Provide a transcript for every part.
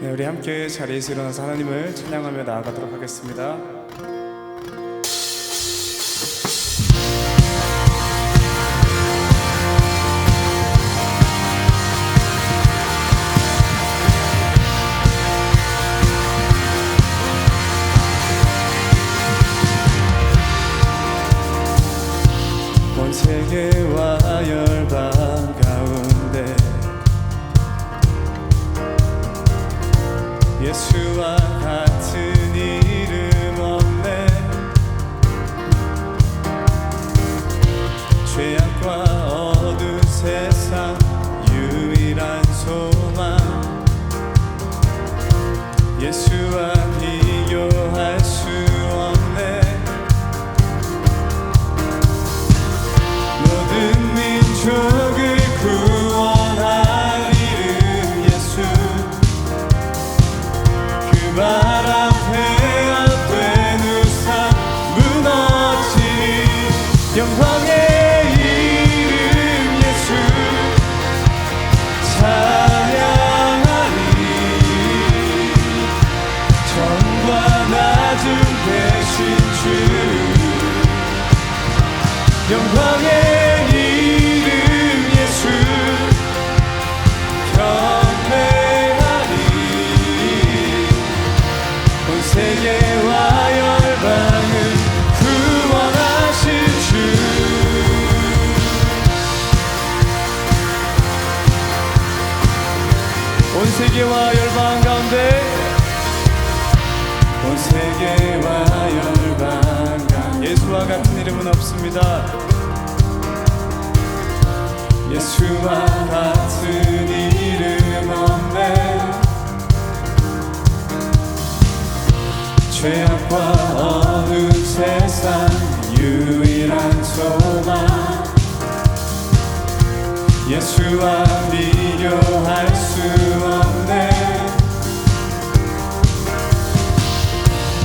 네, 우리 함께 자리에서 일어나서 하나님을 찬양하며 나아가도록 하겠습니다. 온 세계와 열방 가운데 예수와 같은 이름 없네. 죄악과 어두운 세상 유일한 소망, 예수와 비교할 수 없네. 모든 민족을 구원할 이름 예수, 그 말 앞에 헛된 우상 무너지리. 영광의 이름 예수 찬양하리. 전과 낮은 대신 주, 영광의 이름 예수 경배하리. 온 세계와 열방을 구원하신 주, 온 세계와 열방 가운데, 온 세계와 열방 가운데 예수와 같은 이름은 없습니다. 예수와 같은 이름 없네. 죄악과 어두운 세상 유일한 소망, 예수와 비교할 수 없네.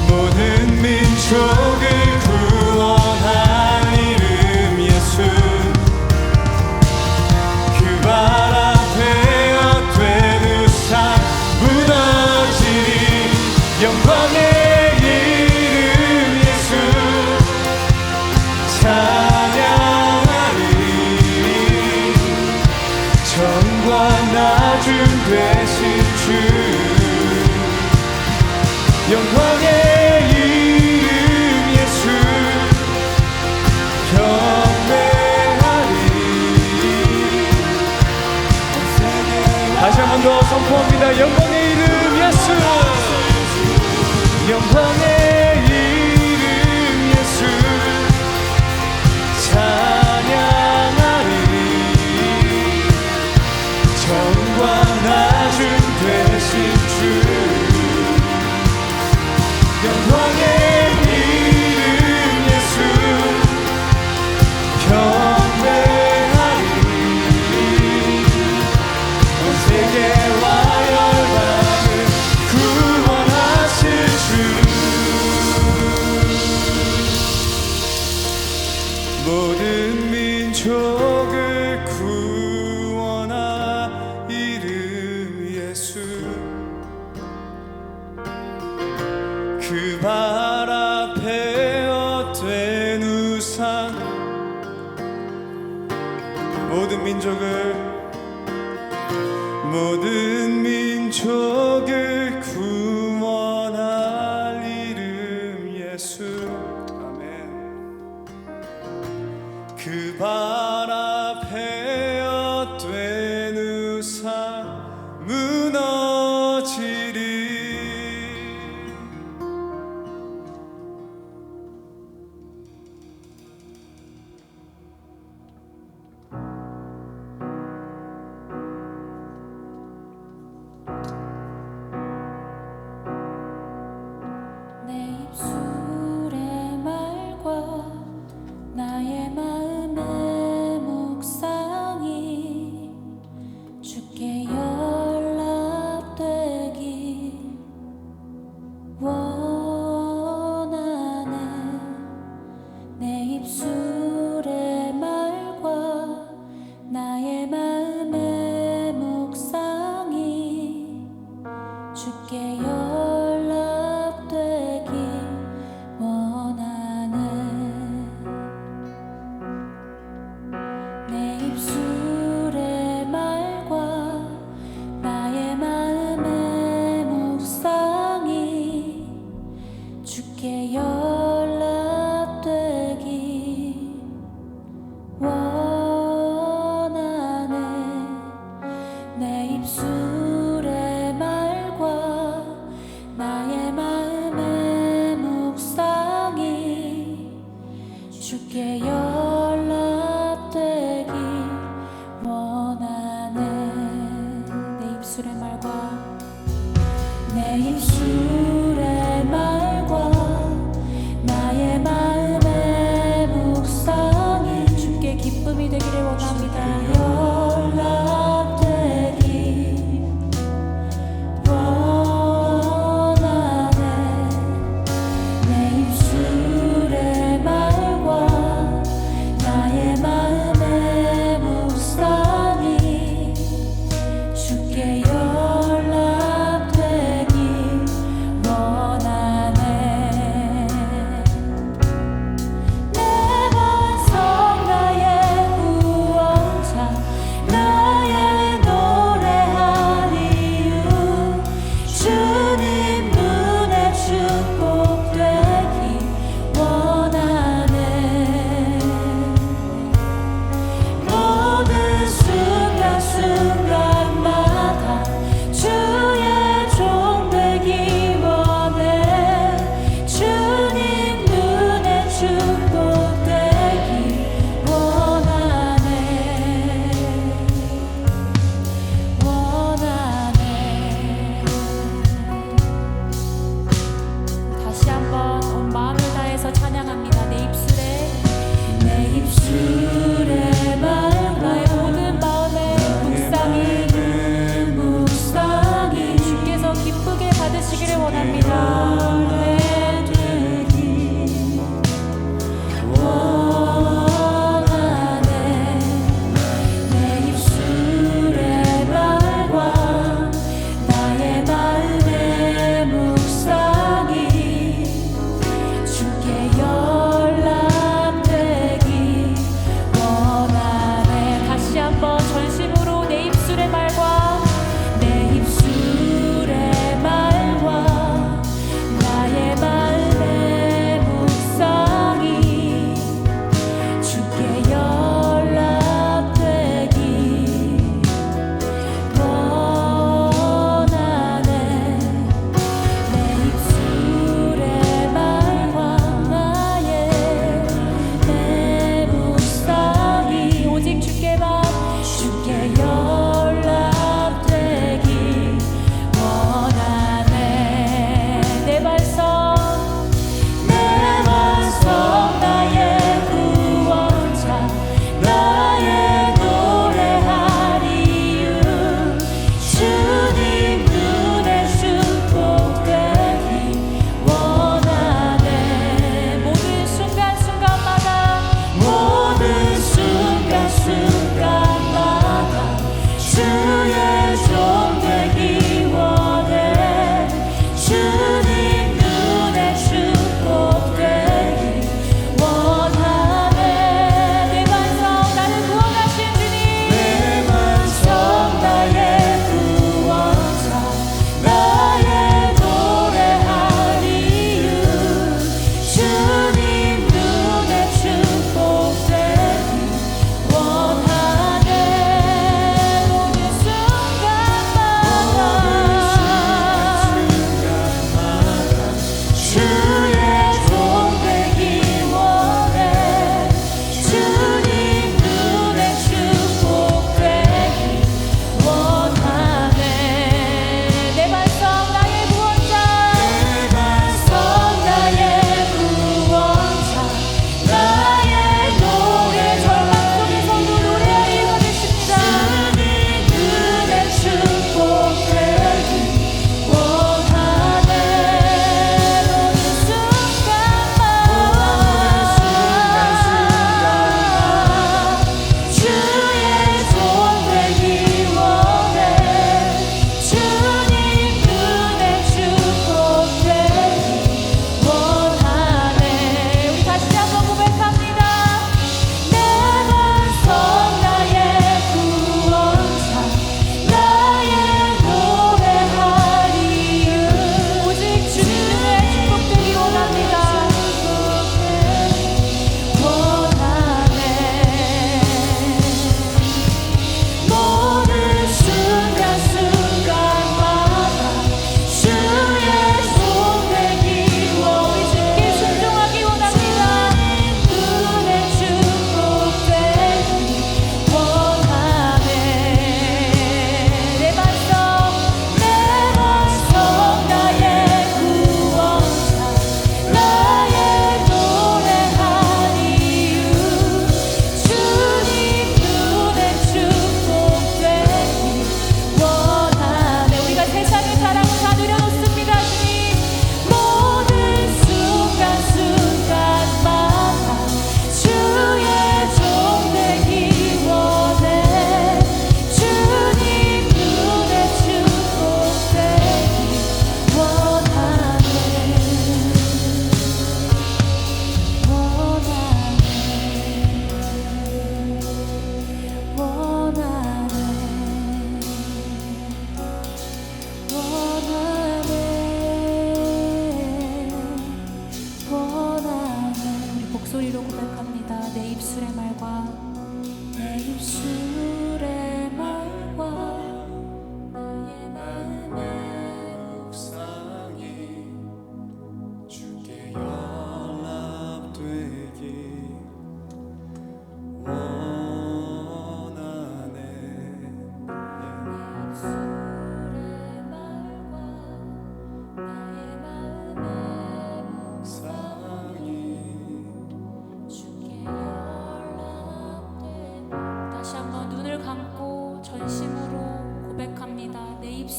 모든 민족을 구원할 이름 예수, 그 발 앞에 헛된 우상 무너지리. 영광의 이름 예수 찬양하리. 전과 낮은 되신 주, 영광의 이름 예수 경배하리. 다시 한 번 더 선포합니다. 영광의 이름 예수, 영광의 이름 예수 찬양하리. 전과 낮은 되신 주, 영광의 이름 예수 경배하리. 온 세계와 열방을 구원하실 주, 모든 민족을 구원할 이름 예수, 그 발 앞에 헛된 우상, 모든 민족을 구원할 이름 예수. 아멘. 그 발 앞에 헛된 우상 무너지리. 주께 연락되기 원하네. 내 입술의 말과 나의 마음의 묵상이 주께 연락되기 원하네. 내 입술의 말과 나의 마음의 묵상이 주께 연락되기 원하네. 내 입술의 말과 내 입술의 말과 나의 마음의 묵상이 주께 기쁨이 되기를 원합니다. 연락되기 원하네. 내 입술의 말과 나의 마음의 묵상이 주께 연락되기 원하네.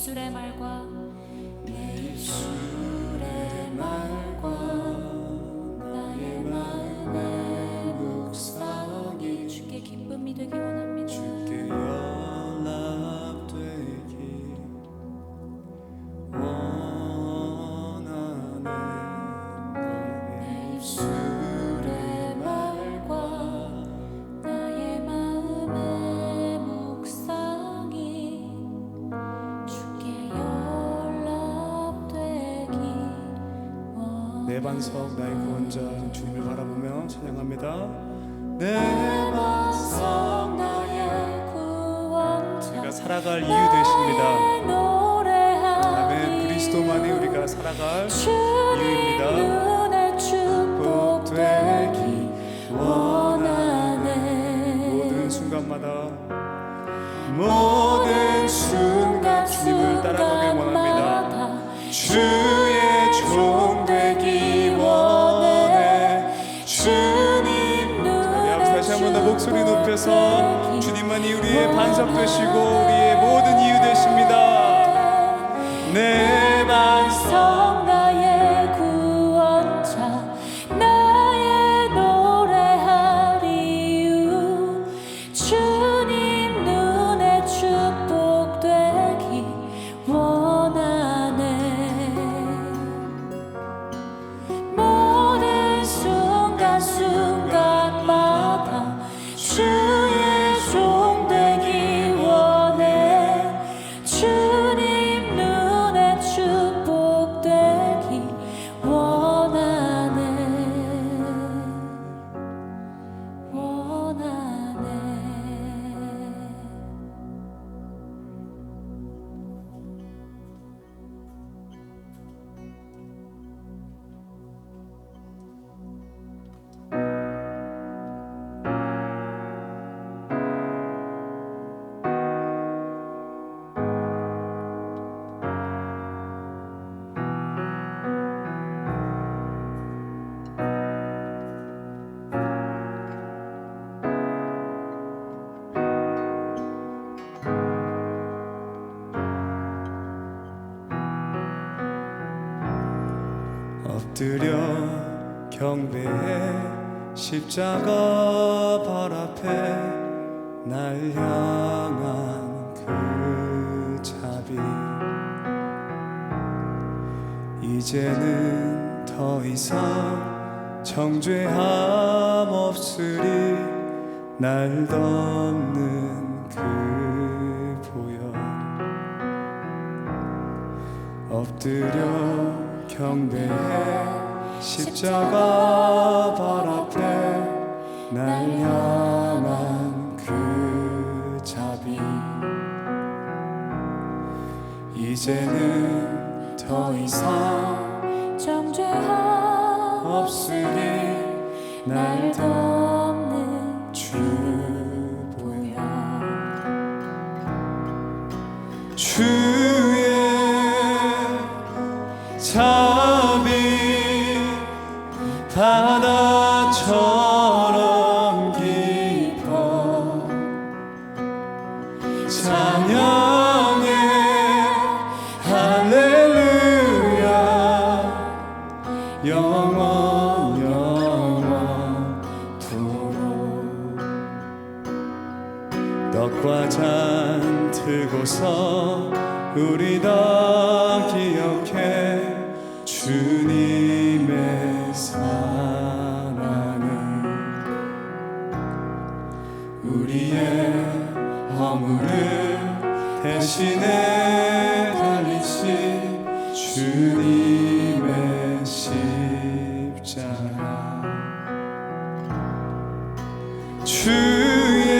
입술의 말과 내 입술의 말과 나의 마음의 묵상이 주께 기쁨이 되기 원합니다. 주께 연락되기 원하는 내 입술의 말과 나의 마음의 묵상이 주께 연락되기 원합니다. 내 반석 나의 구원자 주님을 바라보며 찬양합니다. 내 반석 나의 구원자 우리가 살아갈 이유 되십니다. 아멘. 그리스도만이 우리가 살아갈 이유입니다. 눈에 축복되기 원하네. 모든 순간마다 모든 순간 주님을 따라가길 원합니다. 주의 종 되기 원해. 주님 다시 한 번 더 목소리 높여서 주님만이 우리의 반석 되시고 우리의 모든 이유 되십니다. 내 반석 나의 구원자 나의 노래할 이유 주님 눈에 축복되기 원하네. 모든 순간순간마다 주의 종 되기 원해. 주님 눈에 축복되기 원하네. 원하네. 엎드려 경배해 십자가 발 앞에 날 향한 그 자비 이제는 더 이상 정죄함 없으리 날 덮는 그 보혈 엎드려 경배해 십자가 발 앞에 날 향한 그 자비 이제는 더 이상 정죄함 없으리 날 덮는 주 보혈 주의 자비 바다처럼 깊어 찬양해 할렐루야 영원토록 떡과 잔 들고서 우리 다 기억해 주님의 사랑을 우리의 허물을 대신에 달리신 주님의 십자가 주의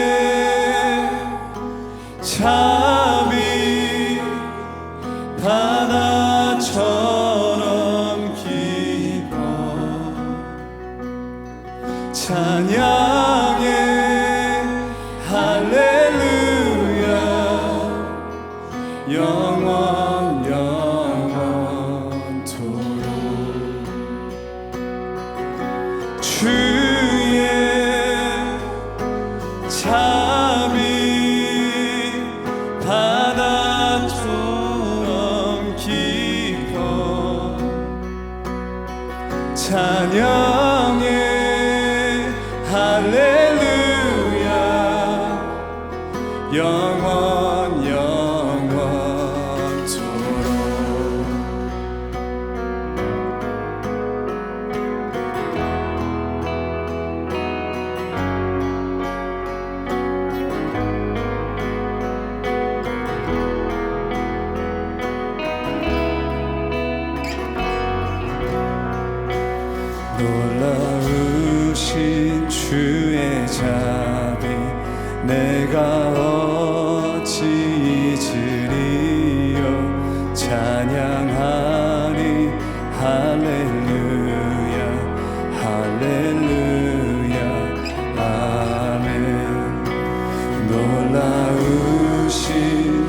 자비 바다처럼 깊어 찬양해 할렐루야 영원토록 주의 자비 바다처럼 찬양해 할렐루야 영원 영원토록 놀라우신 주의 자비 내가 어찌 잊으리요 찬양하리 할렐루야 할렐루야 아멘 놀라우신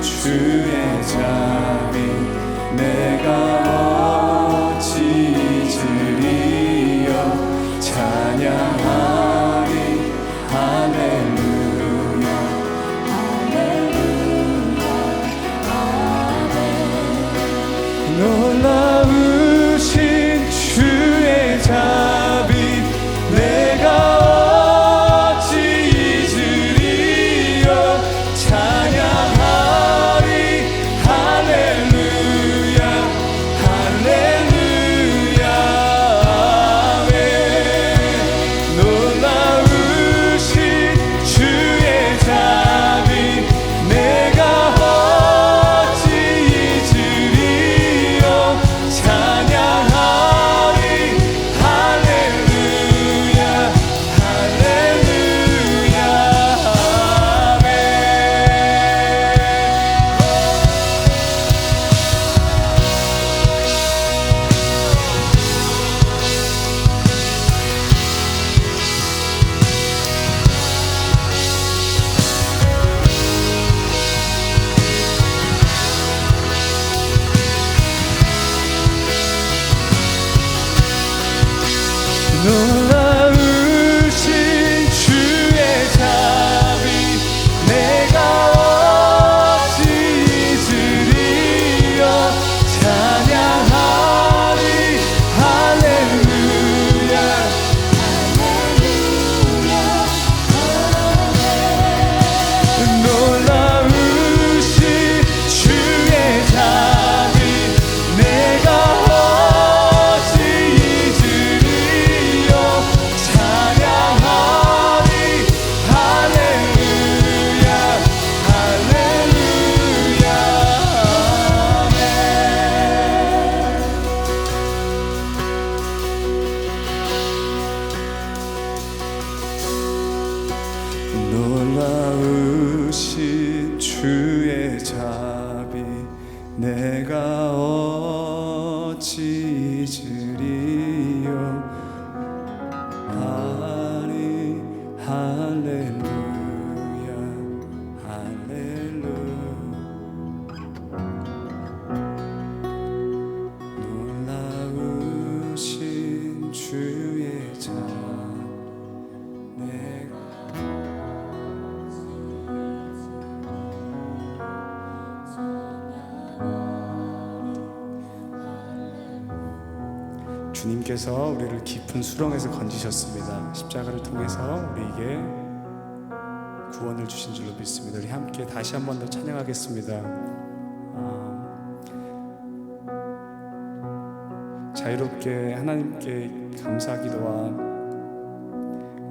주의 자비 내가 어찌 잊으리요 찬양하리 할렐루야 할렐루야 아멘 놀라우신 주의 자비 내가 어찌 잊으리요 찬양하리 할렐루야 할렐루야 아멘 놀라우신 주의 자비 내가 어찌 잊으리요 찬양하리 할렐루야 할렐루야 아멘 놀라우신 주의 자비 내가 어찌 잊으리요 찬양하리 할렐루야 놀라우신 주의 자비 내가 어찌 잊으리요 찬양하리 할렐루야 할렐루야 아멘 놀라우신 주의 자비 내가 어찌 잊으리요 하리 할렐루야 할렐루야 놀라우신 주의 자비 내가 주님께서 우리를 깊은 수렁에서 건지셨습니다. 십자가를 통해서 우리에게 구원을 주신 줄로 믿습니다. 우리 함께 다시 한 번 더 찬양하겠습니다. 자유롭게 하나님께 감사기도와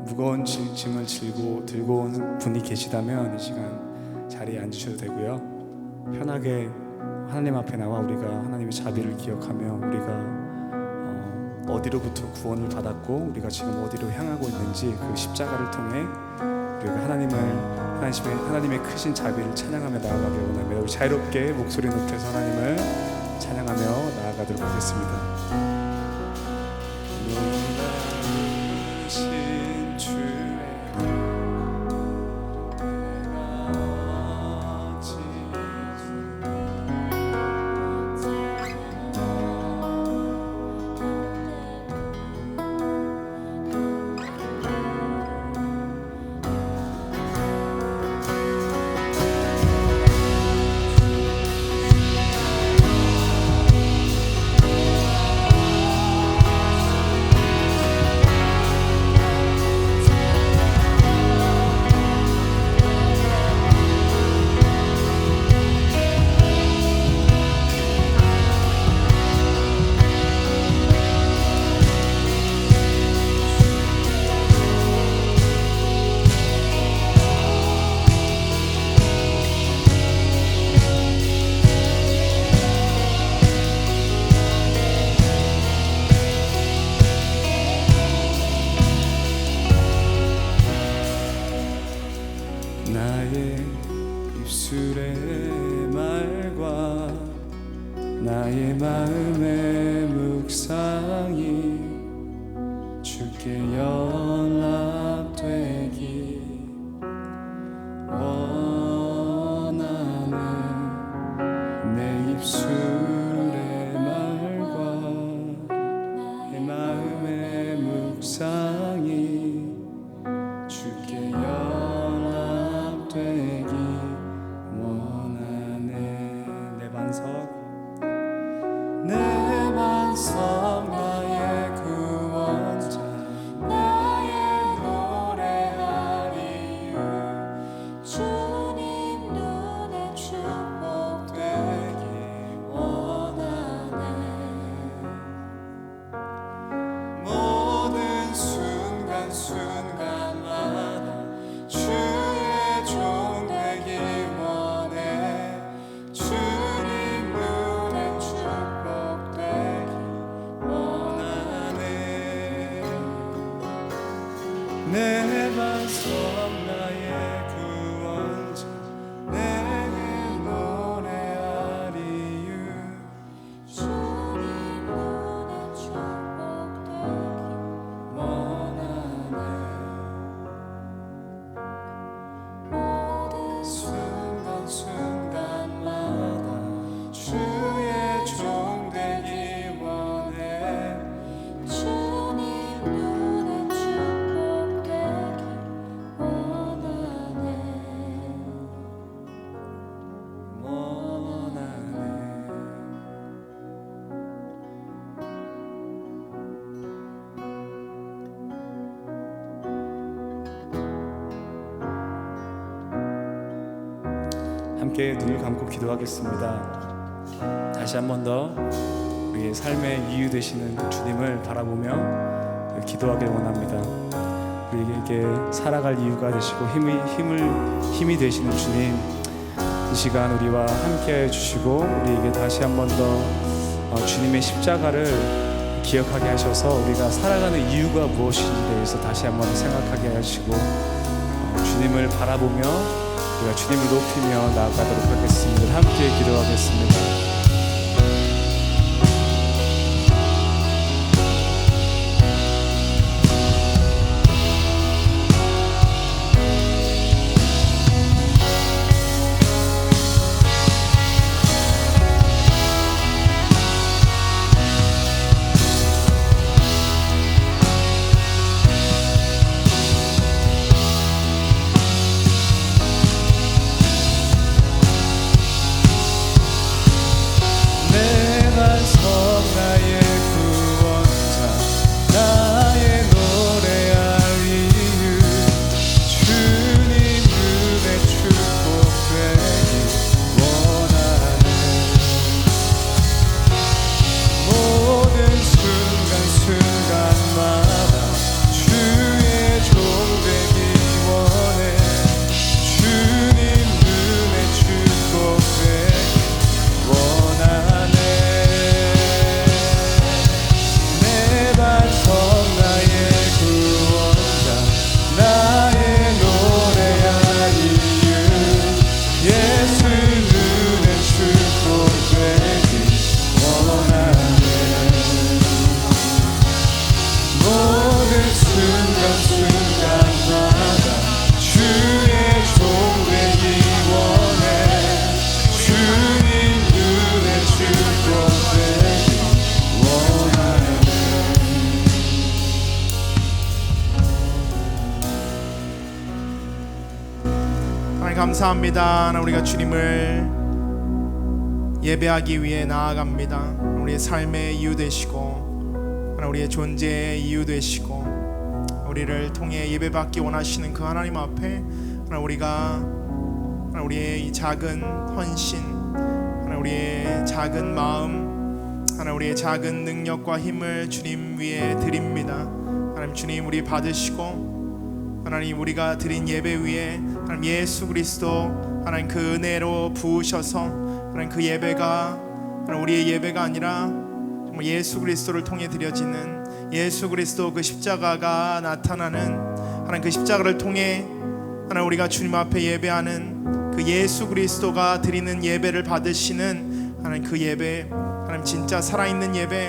무거운 짐을 들고 온 분이 계시다면 이 시간 자리에 앉으셔도 되고요. 편하게 하나님 앞에 나와 우리가 하나님의 자비를 기억하며 우리가 어디로부터 구원을 받았고 우리가 지금 어디로 향하고 있는지 그 십자가를 통해 우리가 하나님의 크신 자비를 찬양하며 나아가길 원합니다. 우리 자유롭게 목소리 높여서 하나님을 찬양하며 나아가도록 하겠습니다. 놀라우신 주의 내 마음의 묵상이 주께 연락되기 원하네. 내 입술의 말과 내 마음의 묵상이 주께 연락되기 원하네. 내 반석 나의 구원자 나의 노래하리. 주님 눈에 축복되기 원하네. 모든 순간순간마다 주의 종 되기 원해. 주님 눈에 축복되기 원하네. 내 반석 나의 구원자 내게 노래하리유. 주님 눈에 축복되기 원하네. 모든 순간순간마다 주의 종 되기 원해. 주님 눈에 축복되기 원하네. 원하네. 함께 눈을 감고 기도하겠습니다. 다시 한 번 더 우리의 삶의 이유 되시는 주님을 바라보며 기도하길 원합니다. 우리에게 살아갈 이유가 되시고 힘이 되시는 주님, 이 시간 우리와 함께 해주시고 우리에게 다시 한 번 더 주님의 십자가를 기억하게 하셔서 우리가 살아가는 이유가 무엇인지에 대해서 다시 한 번 생각하게 하시고 주님을 바라보며 우리가 주님을 높이며 나아가도록 하겠습니다. 함께 기도하겠습니다. 감사합니다. 하나님, 우리가 주님을 예배하기 위해 나아갑니다. 우리의 삶의 이유 되시고 하나님, 우리의 존재의 이유 되시고 우리를 통해 예배받기 원하시는 그 하나님 앞에 하나님, 우리가 하나님, 우리의 이 작은 헌신, 하나님, 우리의 작은 마음, 하나님, 우리의 작은 능력과 힘을 주님 위에 드립니다. 하나님, 주님 우리 받으시고 하나님, 우리가 드린 예배 위에 하나님 예수 그리스도 하나님 그 은혜로 부으셔서 하나님 그 예배가 하나님 우리의 예배가 아니라 정말 예수 그리스도를 통해 드려지는 예수 그리스도 그 십자가가 나타나는 하나님 그 십자가를 통해 하나님 우리가 주님 앞에 예배하는 그 예수 그리스도가 드리는 예배를 받으시는 하나님 그 예배, 하나님 진짜 살아있는 예배,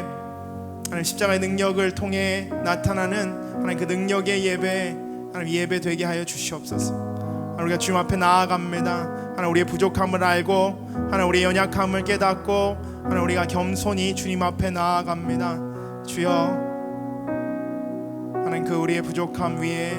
하나님 십자가의 능력을 통해 나타나는 하나님 그 능력의 예배, 하나님 예배 되게 하여 주시옵소서. 하나님 우리가 주님 앞에 나아갑니다. 하나님 우리의 부족함을 알고 하나님 우리의 연약함을 깨닫고 하나님 우리가 겸손히 주님 앞에 나아갑니다. 주여, 하나님 그 우리의 부족함 위에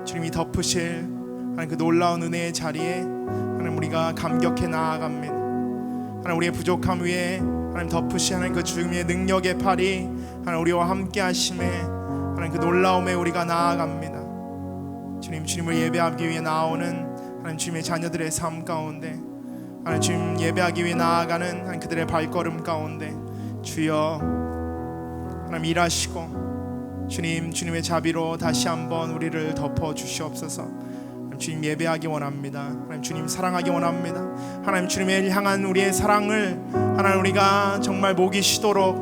주님이 덮으실 하나님 그 놀라운 은혜의 자리에 하나님 우리가 감격해 나아갑니다. 하나님 우리의 부족함 위에 하나님 덮으신 하나님 그 주님의 능력의 팔이 하나님 우리와 함께 하심에 하나님 그 놀라움에 우리가 나아갑니다. 주님을 예배하기 위해 나오는 하나님 주님의 자녀들의 삶 가운데 하나님 주님 예배하기 위해 나아가는 하나님 그들의 발걸음 가운데 주여 하나님 일하시고 주님의 자비로 다시 한번 우리를 덮어 주시옵소서. 주님 예배하기 원합니다. 하나님 주님 사랑하기 원합니다. 하나님 주님을 향한 우리의 사랑을 하나님 우리가 정말 목이 쉬도록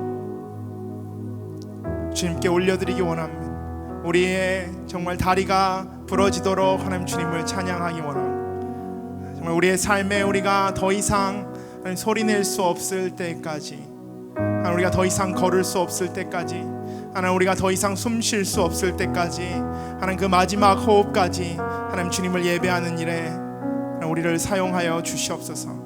주님께 올려드리기 원합니다. 우리의 정말 다리가 부러지도록 하나님 주님을 찬양하기 원합니다. 정말 우리의 삶에 우리가 더 이상 하나님 소리낼 수 없을 때까지, 하나님 우리가 더 이상 걸을 수 없을 때까지, 하나님 우리가 더 이상 숨 쉴 수 없을 때까지, 하나님 그 마지막 호흡까지 하나님 주님을 예배하는 일에 하나님 우리를 사용하여 주시옵소서.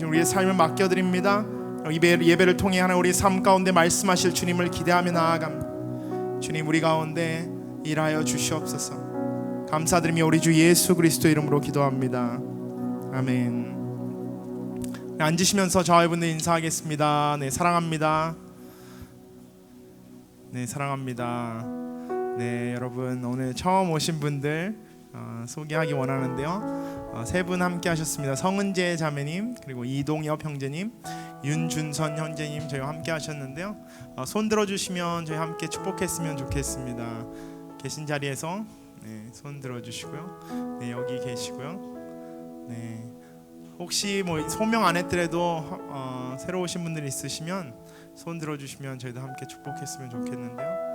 우리의 삶을 맡겨드립니다. 예배를 통해 하나님 우리 삶 가운데 말씀하실 주님을 기대하며 나아갑니다. 주님 우리 가운데 일하여 주시옵소서. 감사드리며 우리 주 예수 그리스도 이름으로 기도합니다. 아멘. 앉으시면서 저와 여러분들 인사하겠습니다. 네, 사랑합니다. 네, 사랑합니다. 네, 여러분 오늘 처음 오신 분들 소개하기 원하는데요. 세 분 함께 하셨습니다. 성은재 자매님, 그리고 이동엽 형제님, 윤준선 형제님 저희와 함께 하셨는데요. 손 들어주시면 저희 함께 축복했으면 좋겠습니다. 계신 자리에서 네, 손 들어주시고요. 네, 여기 계시고요. 네, 혹시 뭐 소명 안 했더라도 새로 오신 분들 있으시면 손 들어주시면 저희도 함께 축복했으면 좋겠는데요.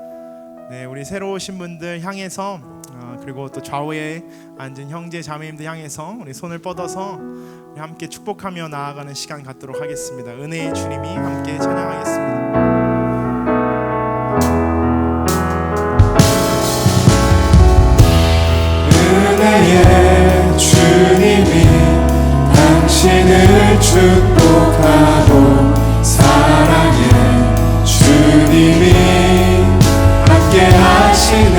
네, 우리 새로 오신 분들 향해서 그리고 또 좌우에 앉은 형제 자매님들 향해서 우리 손을 뻗어서 우리 함께 축복하며 나아가는 시간 갖도록 하겠습니다. 은혜의 주님이 함께 찬양하겠습니다. 은혜의 주님이 당신을 축복하고 사랑의 주님이 함께 하시네.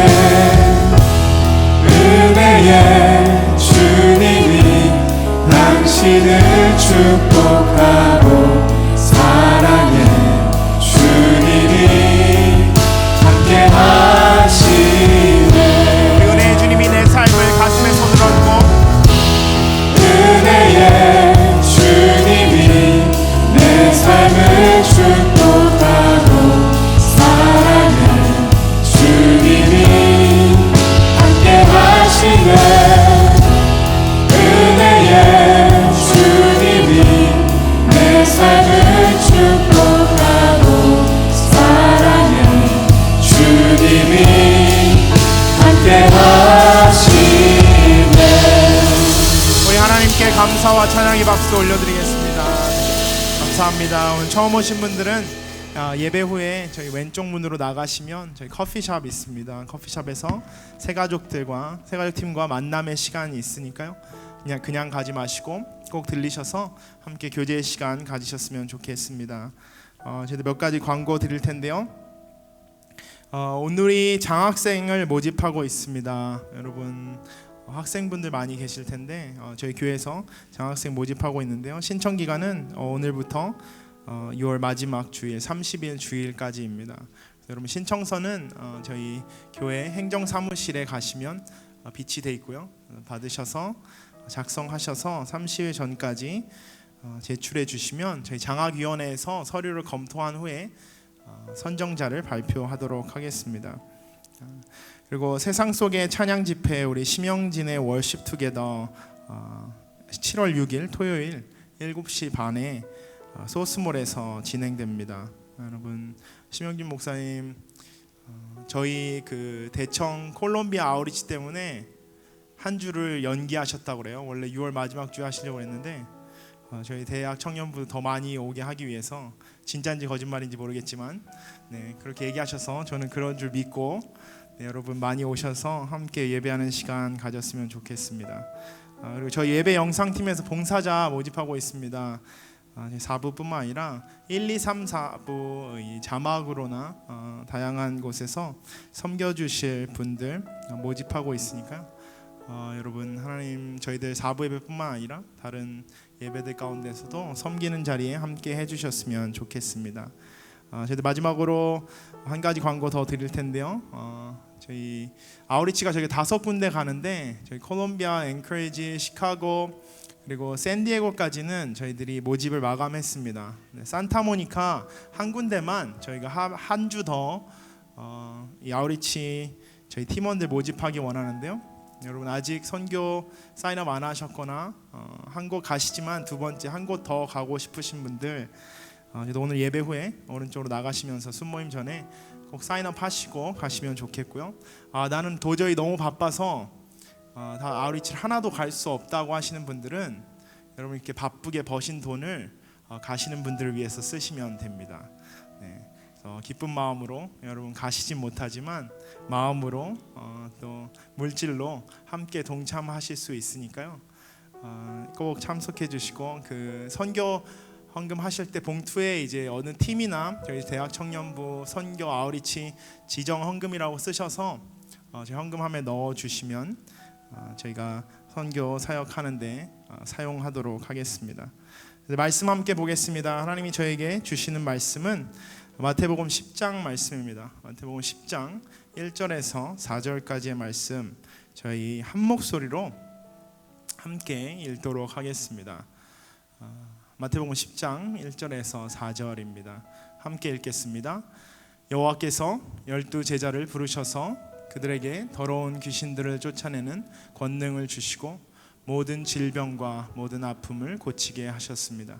은혜의 주님이 당신을 축복하고 사랑의 주님이 함께 하시네. 은혜의 주님이 내 삶을 가슴에 손을 얹고 은혜의 주님이 내 삶을 축복하고 사랑의 주님이 함께 하시네. 은혜의 주님이 내 삶을 축복하고 사랑의 주님이 함께 하시네. 우리 하나님께 감사와 찬양의 박수 올려드리겠습니다. 감사합니다. 오늘 처음 오신 분들은 예배 후에 저희 왼쪽 문으로 나가시면 저희 커피숍 있습니다. 커피숍에서 새가족 팀과 만남의 시간이 있으니까요. 그냥 가지 마시고 꼭 들리셔서 함께 교제의 시간 가지셨으면 좋겠습니다. 저희도 몇 가지 광고 드릴 텐데요. 오늘이 장학생을 모집하고 있습니다. 여러분 학생분들 많이 계실 텐데 저희 교회에서 장학생 모집하고 있는데요. 신청 기간은 오늘부터 6월 마지막 주일 30일 주일까지입니다. 여러분 신청서는 저희 교회 행정사무실에 가시면 비치돼 있고요. 받으셔서 작성하셔서 30일 전까지 제출해 주시면 저희 장학위원회에서 서류를 검토한 후에 선정자를 발표하도록 하겠습니다. 그리고 세상 속의 찬양 집회 우리 심영진의 월십 투게더 7월 6일 토요일 7시 반에 소스몰에서 진행됩니다. 여러분 심영진 목사님 저희 그 대청 콜롬비아 아우리치 때문에 한 주를 연기하셨다고 그래요. 원래 6월 마지막 주에 하시려고 했는데 저희 대학 청년부 더 많이 오게 하기 위해서 진짜인지 거짓말인지 모르겠지만 그렇게 얘기하셔서 저는 그런 줄 믿고 여러분 많이 오셔서 함께 예배하는 시간 가졌으면 좋겠습니다. 그리고 저희 예배 영상팀에서 봉사자 모집하고 있습니다. 4부뿐만 아니라 1, 2, 3, 4부 자막으로나 다양한 곳에서 섬겨주실 분들 모집하고 있으니까 여러분 하나님 저희들 4부 예배뿐만 아니라 다른 예배들 가운데서도 섬기는 자리에 함께 해주셨으면 좋겠습니다. 저희들 마지막으로 한 가지 광고 더 드릴 텐데요. 저희 아우리치가 저기 5군데 가는데 저희 콜롬비아, 앵커리지, 시카고 그리고 샌디에고까지는 저희들이 모집을 마감했습니다. 산타모니카 한 군데만 저희가 한 주 더 이 아우리치 저희 팀원들 모집하기 원하는데요. 여러분 아직 선교 사인업 안 하셨거나 한 곳 가시지만 두 번째 한 곳 더 가고 싶으신 분들 오늘 예배 후에 오른쪽으로 나가시면서 순모임 전에 꼭 사인업 하시고 가시면 좋겠고요. 나는 도저히 너무 바빠서 다 아우리치를 하나도 갈 수 없다고 하시는 분들은 여러분 이렇게 바쁘게 버신 돈을 가시는 분들을 위해서 쓰시면 됩니다. 기쁜 마음으로 여러분 가시진 못하지만 마음으로 또 물질로 함께 동참하실 수 있으니까요. 꼭 참석해 주시고 그 선교 헌금 하실 때 봉투에 이제 어느 팀이나 저희 대학 청년부 선교 아우리치 지정 헌금이라고 쓰셔서 저희 헌금함에 넣어 주시면 저희가 선교 사역하는데 사용하도록 하겠습니다. 말씀 함께 보겠습니다. 하나님이 저에게 주시는 말씀은 마태복음 10장 말씀입니다. 마태복음 10장 1절에서 4절까지의 말씀 저희 한 목소리로 함께 읽도록 하겠습니다. 마태복음 10장 1절에서 4절입니다. 함께 읽겠습니다. 여호와께서 12 제자를 부르셔서 그들에게 더러운 귀신들을 쫓아내는 권능을 주시고 모든 질병과 모든 아픔을 고치게 하셨습니다.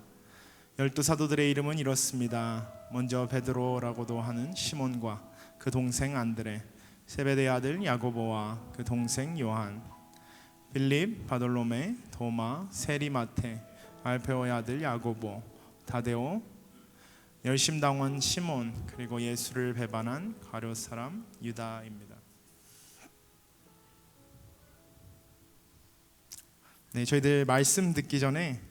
12 사도들의 이름은 이렇습니다. 먼저 베드로라고도 하는 시몬과 그 동생 안드레, 세베대의 아들 야고보와 그 동생 요한, 빌립, 바돌로메, 도마, 세리마테, 알페오의 아들 야고보, 다데오, 열심당원 시몬, 그리고 예수를 배반한 가룟 사람 유다입니다. 저희들 말씀 듣기 전에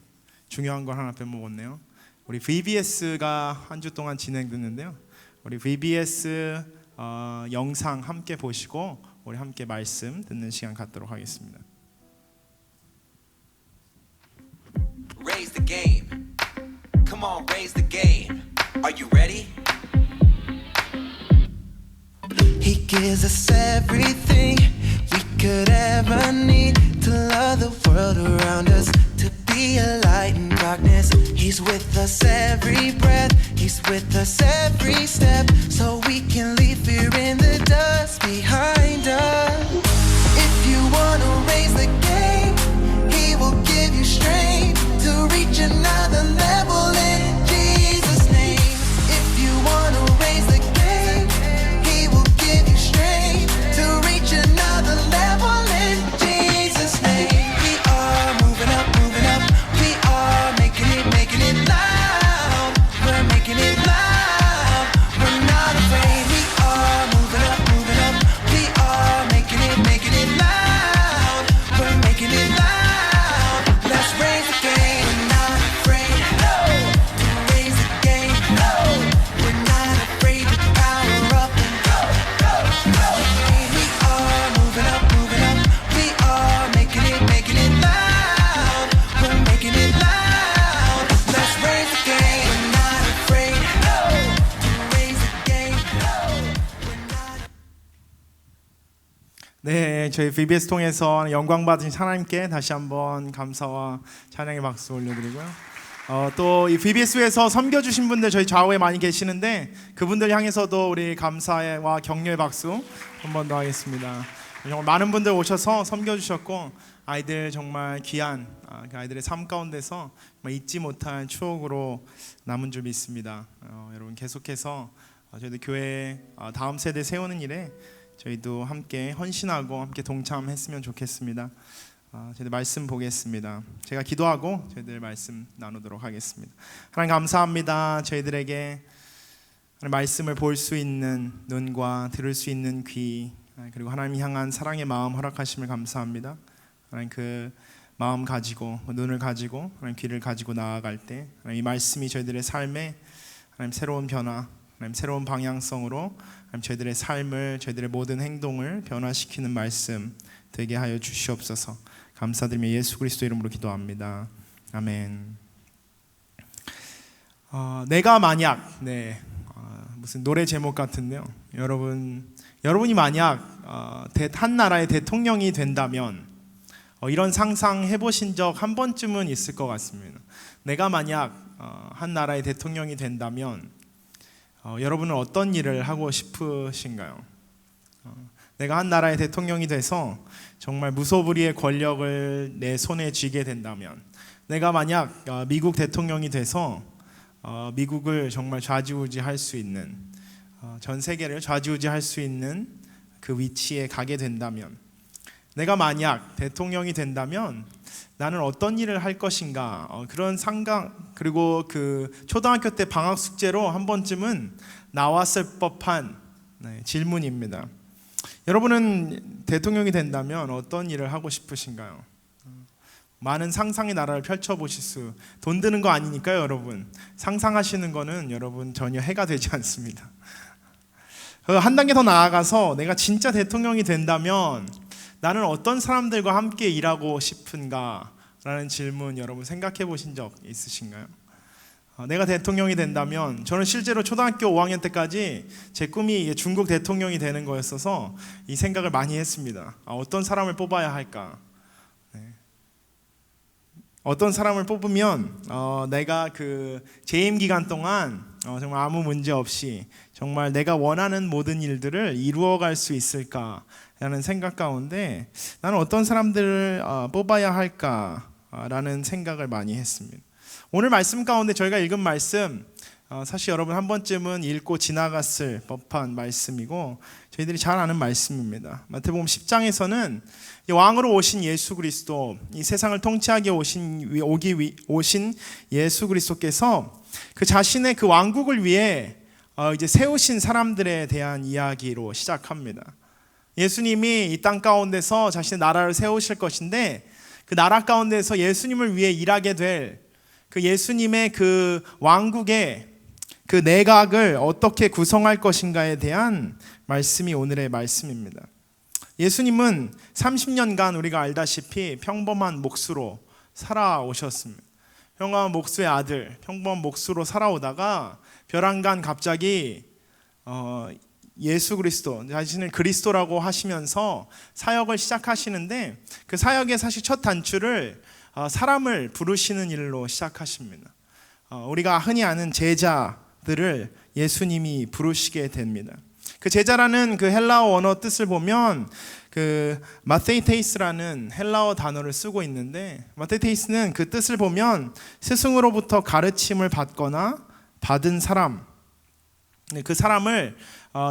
중요한 걸 하나 빼먹었네요. 우리 VBS가 한 주 동안 진행됐는데요. 우리 VBS 영상 함께 보시고 우리 함께 말씀 듣는 시간 갖도록 하겠습니다. Raise the game. Come on, raise the game. Are you ready? He gives us everything we could ever need to love the world around us, to be a light in darkness. He's with us every breath, He's with us every step, so we can leave fear in the dust behind us. If you wanna raise the game, He will give you strength to reach another level in Jesus' name. If you wanna raise the game, He will give you strength to reach another level in Jesus' name. We are moving up, moving up. We are making it loud. We're making it loud. We're not afraid. We are moving up, moving up. We are making it loud. We're making it loud. Let's raise the game. We're not afraid. No. To raise the game. No. We're not afraid to power up and go, go, go. We are moving up, moving up. We are making it loud. We're making it loud. Let's raise the game. We're not afraid. No. To raise the game. No. We're not. 네, 저희 VBS 통해서 영광 받으신 하나님께 다시 한번 감사와 찬양의 박수 올려드리고요. 또 이 VBS에서 섬겨주신 분들 저희 좌우에 많이 계시는데 그분들 향해서도 우리 감사와 격려의 박수 한 번 더 하겠습니다. 정말 많은 분들 오셔서 섬겨주셨고 아이들 정말 귀한 그 아이들의 삶 가운데서 정말 잊지 못할 추억으로 남은 줄 믿습니다. 여러분 계속해서 저희들 교회 다음 세대 세우는 일에 저희도 함께 헌신하고 함께 동참했으면 좋겠습니다. 저희들 말씀 보겠습니다. 제가 기도하고 저희들 말씀 나누도록 하겠습니다. 하나님 감사합니다. 저희들에게 말씀을 볼 수 있는 눈과 들을 수 있는 귀, 그리고 하나님 향한 사랑의 마음 허락하심을 감사합니다. 하나님 그 마음 가지고 눈을 가지고 하나님 귀를 가지고 나아갈 때 하나님 이 말씀이 저희들의 삶에 하나님 새로운 변화, 하나님 새로운 방향성으로 하나님 저희들의 삶을, 저희들의 모든 행동을 변화시키는 말씀 되게 하여 주시옵소서. 감사드리며 예수 그리스도 이름으로 기도합니다. 아멘. 내가 만약 무슨 노래 제목 같은데요. 여러분이 만약 한 나라의 대통령이 된다면 이런 상상 해보신 적 한 번쯤은 있을 것 같습니다. 내가 만약 한 나라의 대통령이 된다면 여러분은 어떤 일을 하고 싶으신가요? 내가 한 나라의 대통령이 돼서 정말 무소불위의 권력을 내 손에 쥐게 된다면, 내가 만약 미국 대통령이 돼서 미국을 정말 좌지우지할 수 있는, 전 세계를 좌지우지할 수 있는 그 위치에 가게 된다면, 내가 만약 대통령이 된다면 나는 어떤 일을 할 것인가, 그런 상상, 그리고 그 초등학교 때 방학 숙제로 한 번쯤은 나왔을 법한 질문입니다. 여러분은 대통령이 된다면 어떤 일을 하고 싶으신가요? 많은 상상의 나라를 펼쳐보실 돈 드는 거 아니니까요, 여러분. 상상하시는 거는 여러분 전혀 해가 되지 않습니다. 한 단계 더 나아가서 내가 진짜 대통령이 된다면 나는 어떤 사람들과 함께 일하고 싶은가? 라는 질문 여러분 생각해 보신 적 있으신가요? 내가 대통령이 된다면, 저는 실제로 초등학교 5학년 때까지 제 꿈이 중국 대통령이 되는 거였어서 이 생각을 많이 했습니다. 어떤 사람을 뽑아야 할까? 어떤 사람을 뽑으면 내가 그 재임 기간 동안 정말 아무 문제 없이 정말 내가 원하는 모든 일들을 이루어갈 수 있을까라는 생각 가운데 나는 어떤 사람들을 뽑아야 할까라는 생각을 많이 했습니다. 오늘 말씀 가운데 저희가 읽은 말씀 사실 여러분 한 번쯤은 읽고 지나갔을 법한 말씀이고 저희들이 잘 아는 말씀입니다. 마태복음 10장에서는 왕으로 오신 예수 그리스도, 이 세상을 통치하게 오신 예수 그리스도께서 그 자신의 그 왕국을 위해 이제 세우신 사람들에 대한 이야기로 시작합니다. 예수님이 이 땅 가운데서 자신의 나라를 세우실 것인데 그 나라 가운데서 예수님을 위해 일하게 될 그 예수님의 그 왕국의 그 내각을 어떻게 구성할 것인가에 대한 말씀이 오늘의 말씀입니다. 예수님은 30년간 우리가 알다시피 평범한 목수로 살아오셨습니다. 평범한 목수의 아들, 평범한 목수로 살아오다가 벼랑간 갑자기 예수 그리스도, 자신을 그리스도라고 하시면서 사역을 시작하시는데 그 사역의 사실 첫 단추를 사람을 부르시는 일로 시작하십니다. 우리가 흔히 아는 제자들을 예수님이 부르시게 됩니다. 그 제자라는 그 헬라어 원어 뜻을 보면 그 마테이테이스라는 헬라어 단어를 쓰고 있는데, 마테이테이스는 그 뜻을 보면 스승으로부터 가르침을 받거나 받은 사람, 그 사람을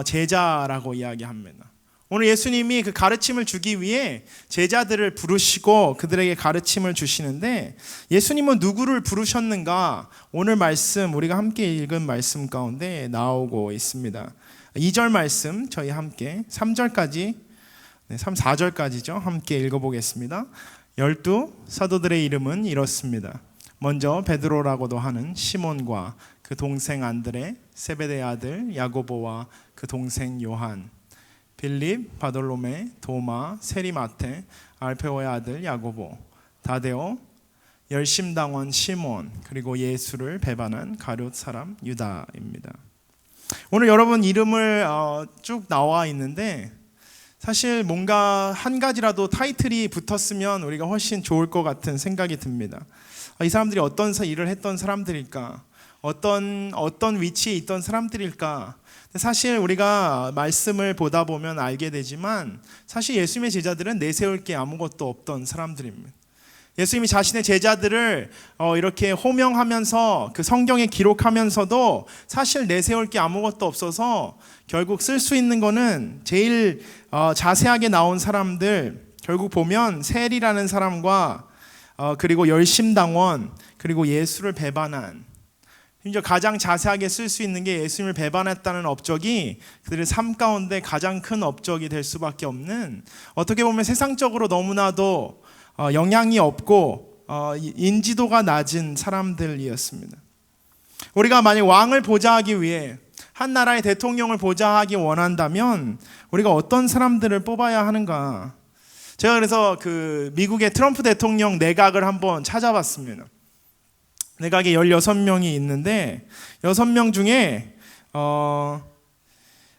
제자라고 이야기합니다. 오늘 예수님이 그 가르침을 주기 위해 제자들을 부르시고 그들에게 가르침을 주시는데, 예수님은 누구를 부르셨는가? 오늘 말씀, 우리가 함께 읽은 말씀 가운데 나오고 있습니다. 2절 말씀 저희 함께 3절까지 4절까지죠. 함께 읽어보겠습니다. 12 사도들의 이름은 이렇습니다. 먼저 베드로라고도 하는 시몬과 그 동생 안드레, 세베대의 아들 야고보와 그 동생 요한, 빌립, 바돌로메, 도마, 세리마테, 알페오의 아들 야고보, 다데오, 열심당원 시몬, 그리고 예수를 배반한 가룟 사람 유다입니다. 오늘 여러분 이름을 쭉 나와 있는데 사실 뭔가 한 가지라도 타이틀이 붙었으면 우리가 훨씬 좋을 것 같은 생각이 듭니다. 이 사람들이 어떤 일을 했던 사람들일까? 어떤 위치에 있던 사람들일까? 사실 우리가 말씀을 보다 보면 알게 되지만 사실 예수님의 제자들은 내세울 게 아무것도 없던 사람들입니다. 예수님이 자신의 제자들을 이렇게 호명하면서 그 성경에 기록하면서도 사실 내세울 게 아무것도 없어서 결국 쓸 수 있는 거는 제일 자세하게 나온 사람들, 결국 보면 셀이라는 사람과 그리고 열심당원 그리고 예수를 배반한, 심지어 가장 자세하게 쓸 수 있는 게 예수님을 배반했다는 업적이 그들의 삶 가운데 가장 큰 업적이 될 수밖에 없는, 어떻게 보면 세상적으로 너무나도 영향이 없고 인지도가 낮은 사람들이었습니다. 우리가 만약 왕을 보좌하기 위해, 한 나라의 대통령을 보좌하기 원한다면 우리가 어떤 사람들을 뽑아야 하는가? 제가 그래서 그 미국의 트럼프 대통령 내각을 한번 찾아봤습니다. 내각에 16명이 있는데 6명 중에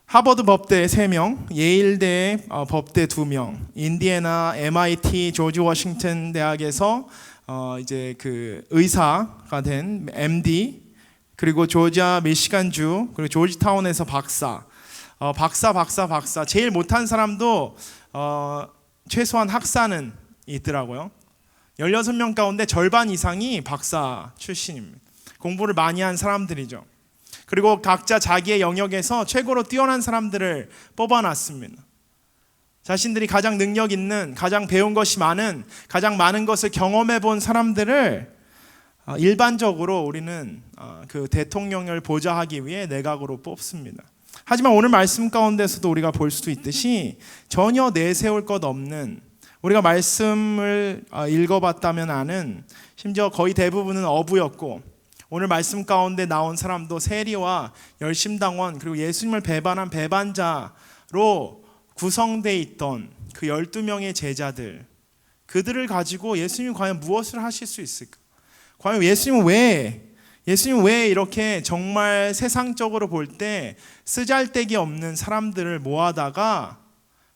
하버드 법대 3명, 예일대 법대 2명, 인디애나, MIT, 조지 워싱턴 대학에서 이제 그 의사가 된 MD, 그리고 조지아 미시간주, 그리고 조지타운에서 박사, 제일 못한 사람도 최소한 학사는 있더라고요. 16명 가운데 절반 이상이 박사 출신입니다. 공부를 많이 한 사람들이죠. 그리고 각자 자기의 영역에서 최고로 뛰어난 사람들을 뽑아놨습니다. 자신들이 가장 능력 있는, 가장 배운 것이 많은, 가장 많은 것을 경험해 본 사람들을 일반적으로 우리는 그 대통령을 보좌하기 위해 내각으로 뽑습니다. 하지만 오늘 말씀 가운데서도 우리가 볼 수 있듯이 전혀 내세울 것 없는, 우리가 말씀을 읽어봤다면 아는, 심지어 거의 대부분은 어부였고 오늘 말씀 가운데 나온 사람도 세리와 열심당원 그리고 예수님을 배반한 배반자로 구성되어 있던 그 12명의 제자들, 그들을 가지고 예수님이 과연 무엇을 하실 수 있을까? 과연 예수님은 왜 이렇게 정말 세상적으로 볼 때 쓰잘데기 없는 사람들을 모아다가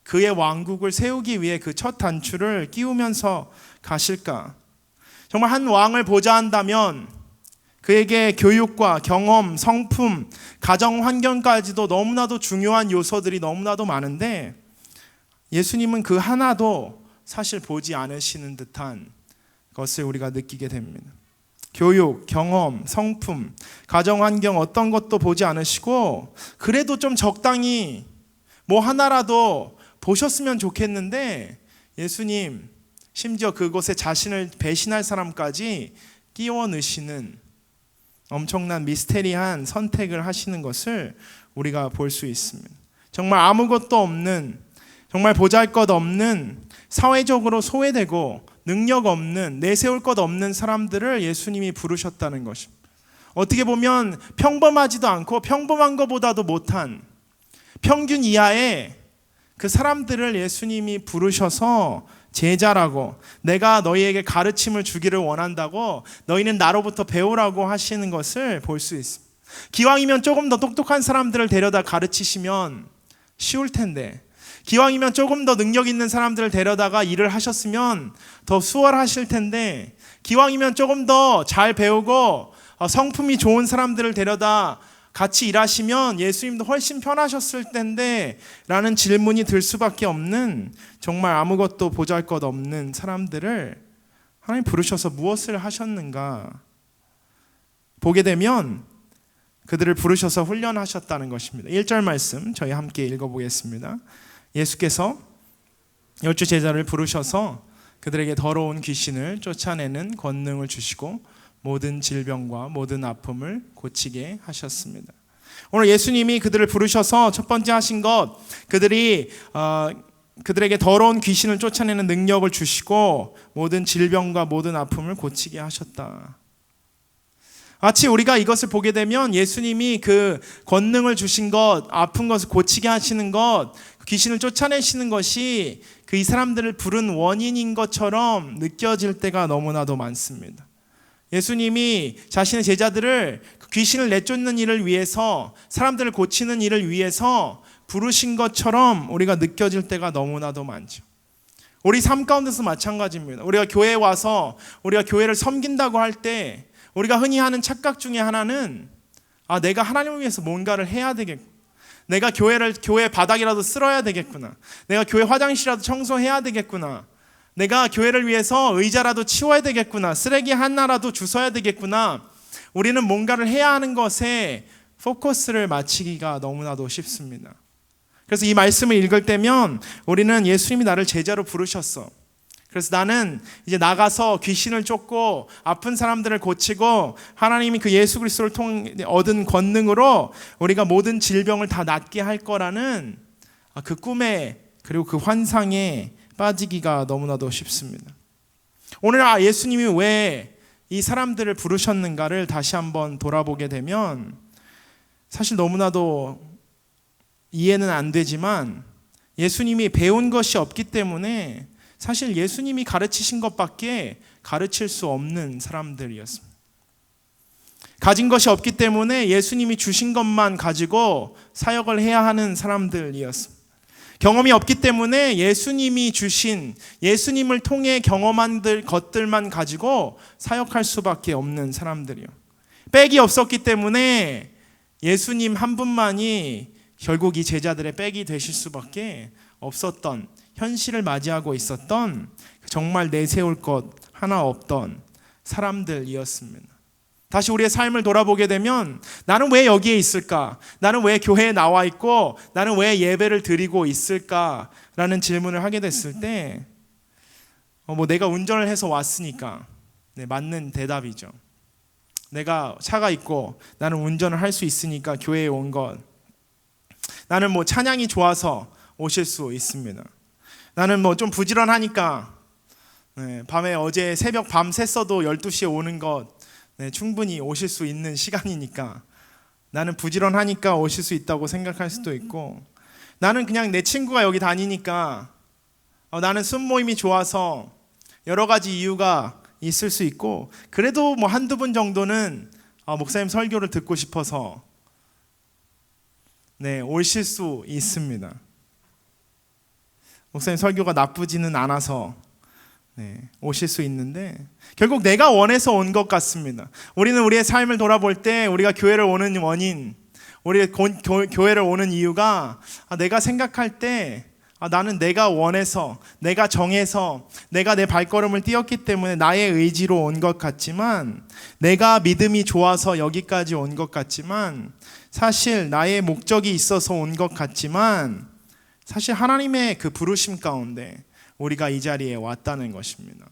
그의 왕국을 세우기 위해 그 첫 단추를 끼우면서 가실까? 정말 한 왕을 보좌한다면 그에게 교육과 경험, 성품, 가정 환경까지도 너무나도 중요한 요소들이 너무나도 많은데 예수님은 그 하나도 사실 보지 않으시는 듯한 것을 우리가 느끼게 됩니다. 교육, 경험, 성품, 가정 환경 어떤 것도 보지 않으시고 그래도 좀 적당히 뭐 하나라도 보셨으면 좋겠는데 예수님 심지어 그곳에 자신을 배신할 사람까지 끼워 넣으시는 엄청난 미스테리한 선택을 하시는 것을 우리가 볼 수 있습니다. 정말 아무것도 없는, 정말 보잘것없는, 사회적으로 소외되고 능력 없는, 내세울 것 없는 사람들을 예수님이 부르셨다는 것입니다. 어떻게 보면 평범하지도 않고 평범한 것보다도 못한 평균 이하의 그 사람들을 예수님이 부르셔서 제자라고, 내가 너희에게 가르침을 주기를 원한다고, 너희는 나로부터 배우라고 하시는 것을 볼 수 있습니다. 기왕이면 조금 더 똑똑한 사람들을 데려다 가르치시면 쉬울 텐데, 기왕이면 조금 더 능력 있는 사람들을 데려다가 일을 하셨으면 더 수월하실 텐데, 기왕이면 조금 더 잘 배우고 성품이 좋은 사람들을 데려다 같이 일하시면 예수님도 훨씬 편하셨을 텐데 라는 질문이 들 수밖에 없는, 정말 아무것도 보잘것없는 사람들을 하나님 부르셔서 무엇을 하셨는가 보게 되면 그들을 부르셔서 훈련하셨다는 것입니다. 1절 말씀 저희 함께 읽어보겠습니다. 예수께서 12 제자를 부르셔서 그들에게 더러운 귀신을 쫓아내는 권능을 주시고 모든 질병과 모든 아픔을 고치게 하셨습니다. 오늘 예수님이 그들을 부르셔서 첫 번째 하신 것, 그들에게 더러운 귀신을 쫓아내는 능력을 주시고 모든 질병과 모든 아픔을 고치게 하셨다. 마치 우리가 이것을 보게 되면 예수님이 그 권능을 주신 것, 아픈 것을 고치게 하시는 것, 귀신을 쫓아내시는 것이 그 이 사람들을 부른 원인인 것처럼 느껴질 때가 너무나도 많습니다. 예수님이 자신의 제자들을 귀신을 내쫓는 일을 위해서, 사람들을 고치는 일을 위해서 부르신 것처럼 우리가 느껴질 때가 너무나도 많죠. 우리 삶 가운데서 마찬가지입니다. 우리가 교회에 와서 우리가 교회를 섬긴다고 할 때 우리가 흔히 하는 착각 중에 하나는 내가 하나님을 위해서 뭔가를 해야 되겠구나, 내가 교회 바닥이라도 쓸어야 되겠구나, 내가 교회 화장실이라도 청소해야 되겠구나, 내가 교회를 위해서 의자라도 치워야 되겠구나, 쓰레기 하나라도 주워야 되겠구나. 우리는 뭔가를 해야 하는 것에 포커스를 맞추기가 너무나도 쉽습니다. 그래서 이 말씀을 읽을 때면 우리는 예수님이 나를 제자로 부르셨어. 그래서 나는 이제 나가서 귀신을 쫓고 아픈 사람들을 고치고 하나님이 그 예수 그리스도를 통해 얻은 권능으로 우리가 모든 질병을 다 낫게 할 거라는 그 꿈에 그리고 그 환상에 빠지기가 너무나도 쉽습니다. 오늘 예수님이 왜 이 사람들을 부르셨는가를 다시 한번 돌아보게 되면 사실 너무나도 이해는 안 되지만 예수님이 배운 것이 없기 때문에 사실 예수님이 가르치신 것밖에 가르칠 수 없는 사람들이었습니다. 가진 것이 없기 때문에 예수님이 주신 것만 가지고 사역을 해야 하는 사람들이었습니다. 경험이 없기 때문에 예수님이 주신, 예수님을 통해 경험한 것들만 가지고 사역할 수밖에 없는 사람들이요. 백이 없었기 때문에 예수님 한 분만이 결국 이 제자들의 백이 되실 수밖에 없었던, 현실을 맞이하고 있었던, 정말 내세울 것 하나 없던 사람들이었습니다. 다시 우리의 삶을 돌아보게 되면 나는 왜 여기에 있을까? 나는 왜 교회에 나와 있고 나는 왜 예배를 드리고 있을까라는 질문을 하게 됐을 때 내가 운전을 해서 왔으니까 맞는 대답이죠. 내가 차가 있고 나는 운전을 할 수 있으니까 교회에 온 것. 나는 찬양이 좋아서 오실 수 있습니다. 나는 좀 부지런하니까 밤에 어제 새벽 밤 샜어도 12시에 오는 것 충분히 오실 수 있는 시간이니까 나는 부지런하니까 오실 수 있다고 생각할 수도 있고 나는 그냥 내 친구가 여기 다니니까 나는 순모임이 좋아서 여러 가지 이유가 있을 수 있고 그래도 한두 분 정도는 목사님 설교를 듣고 싶어서 오실 수 있습니다. 목사님 설교가 나쁘지는 않아서 오실 수 있는데 결국 내가 원해서 온 것 같습니다. 우리는 우리의 삶을 돌아볼 때 우리가 교회를 오는 원인, 우리가 교회를 오는 이유가 내가 생각할 때 나는 내가 원해서, 내가 정해서, 내가 내 발걸음을 띄었기 때문에 나의 의지로 온 것 같지만 내가 믿음이 좋아서 여기까지 온 것 같지만 사실 나의 목적이 있어서 온 것 같지만 사실 하나님의 그 부르심 가운데 우리가 이 자리에 왔다는 것입니다.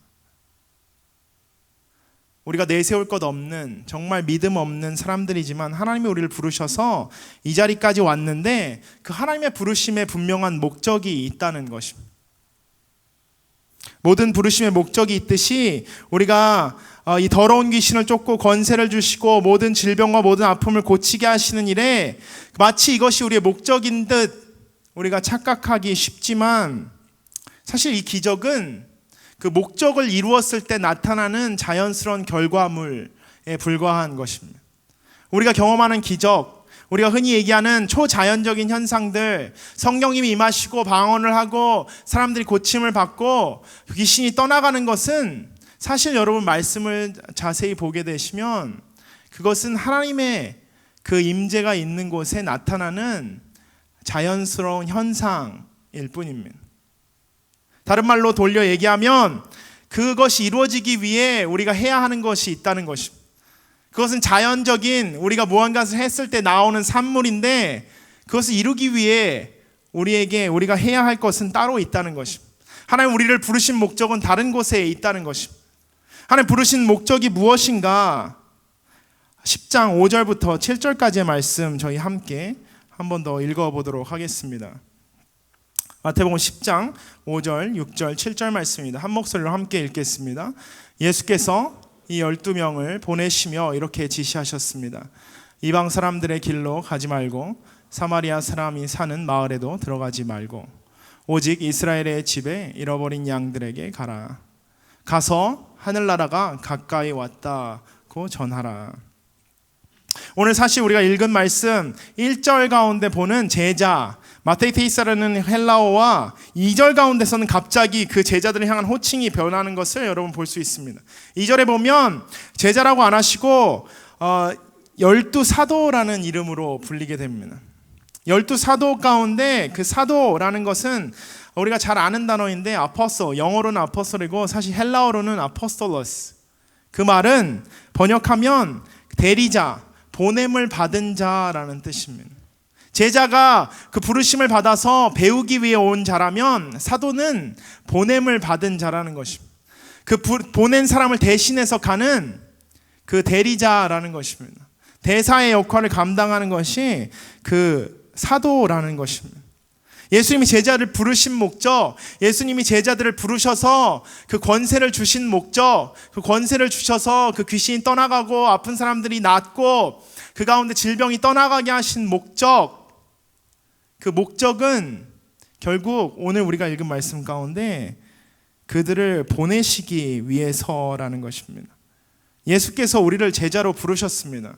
우리가 내세울 것 없는 정말 믿음 없는 사람들이지만 하나님이 우리를 부르셔서 이 자리까지 왔는데 그 하나님의 부르심에 분명한 목적이 있다는 것입니다. 모든 부르심의 목적이 있듯이 우리가 이 더러운 귀신을 쫓고 권세를 주시고 모든 질병과 모든 아픔을 고치게 하시는 일에 마치 이것이 우리의 목적인 듯 우리가 착각하기 쉽지만 사실 이 기적은 그 목적을 이루었을 때 나타나는 자연스러운 결과물에 불과한 것입니다. 우리가 경험하는 기적, 우리가 흔히 얘기하는 초자연적인 현상들, 성령님이 임하시고 방언을 하고 사람들이 고침을 받고 귀신이 떠나가는 것은 사실 여러분 말씀을 자세히 보게 되시면 그것은 하나님의 그 임재가 있는 곳에 나타나는 자연스러운 현상일 뿐입니다. 다른 말로 돌려 얘기하면 그것이 이루어지기 위해 우리가 해야 하는 것이 있다는 것입니다. 그것은 자연적인 우리가 무언가를 했을 때 나오는 산물인데 그것을 이루기 위해 우리가 해야 할 것은 따로 있다는 것입니다. 하나님 우리를 부르신 목적은 다른 곳에 있다는 것입니다. 하나님 부르신 목적이 무엇인가? 10장 5절부터 7절까지의 말씀 저희 함께 한 번 더 읽어보도록 하겠습니다. 마태복음 10장 5절, 6절, 7절 말씀입니다. 한 목소리로 함께 읽겠습니다. 예수께서 이 12명을 보내시며 이렇게 지시하셨습니다. 이방 사람들의 길로 가지 말고 사마리아 사람이 사는 마을에도 들어가지 말고 오직 이스라엘의 집에 잃어버린 양들에게 가라. 가서 하늘나라가 가까이 왔다고 전하라. 오늘 사실 우리가 읽은 말씀 1절 가운데 보는 제자 마테이테이사라는 헬라어와 2절 가운데서는 갑자기 그 제자들을 향한 호칭이 변하는 것을 여러분 볼 수 있습니다. 2절에 보면 제자라고 안 하시고 12사도라는 이름으로 불리게 됩니다. 12사도 가운데 그 사도라는 것은 우리가 잘 아는 단어인데 아포스톨, 영어로는 아포스톨이고 사실 헬라어로는 아포스톨로스. 그 말은 번역하면 대리자, 보냄을 받은 자라는 뜻입니다. 제자가 그 부르심을 받아서 배우기 위해 온 자라면 사도는 보냄을 받은 자라는 것입니다. 그 보낸 사람을 대신해서 가는 그 대리자라는 것입니다. 대사의 역할을 감당하는 것이 그 사도라는 것입니다. 예수님이 제자를 부르신 목적, 예수님이 제자들을 부르셔서 그 권세를 주신 목적, 그 권세를 주셔서 그 귀신이 떠나가고 아픈 사람들이 낫고 그 가운데 질병이 떠나가게 하신 목적, 그 목적은 결국 오늘 우리가 읽은 말씀 가운데 그들을 보내시기 위해서라는 것입니다. 예수께서 우리를 제자로 부르셨습니다.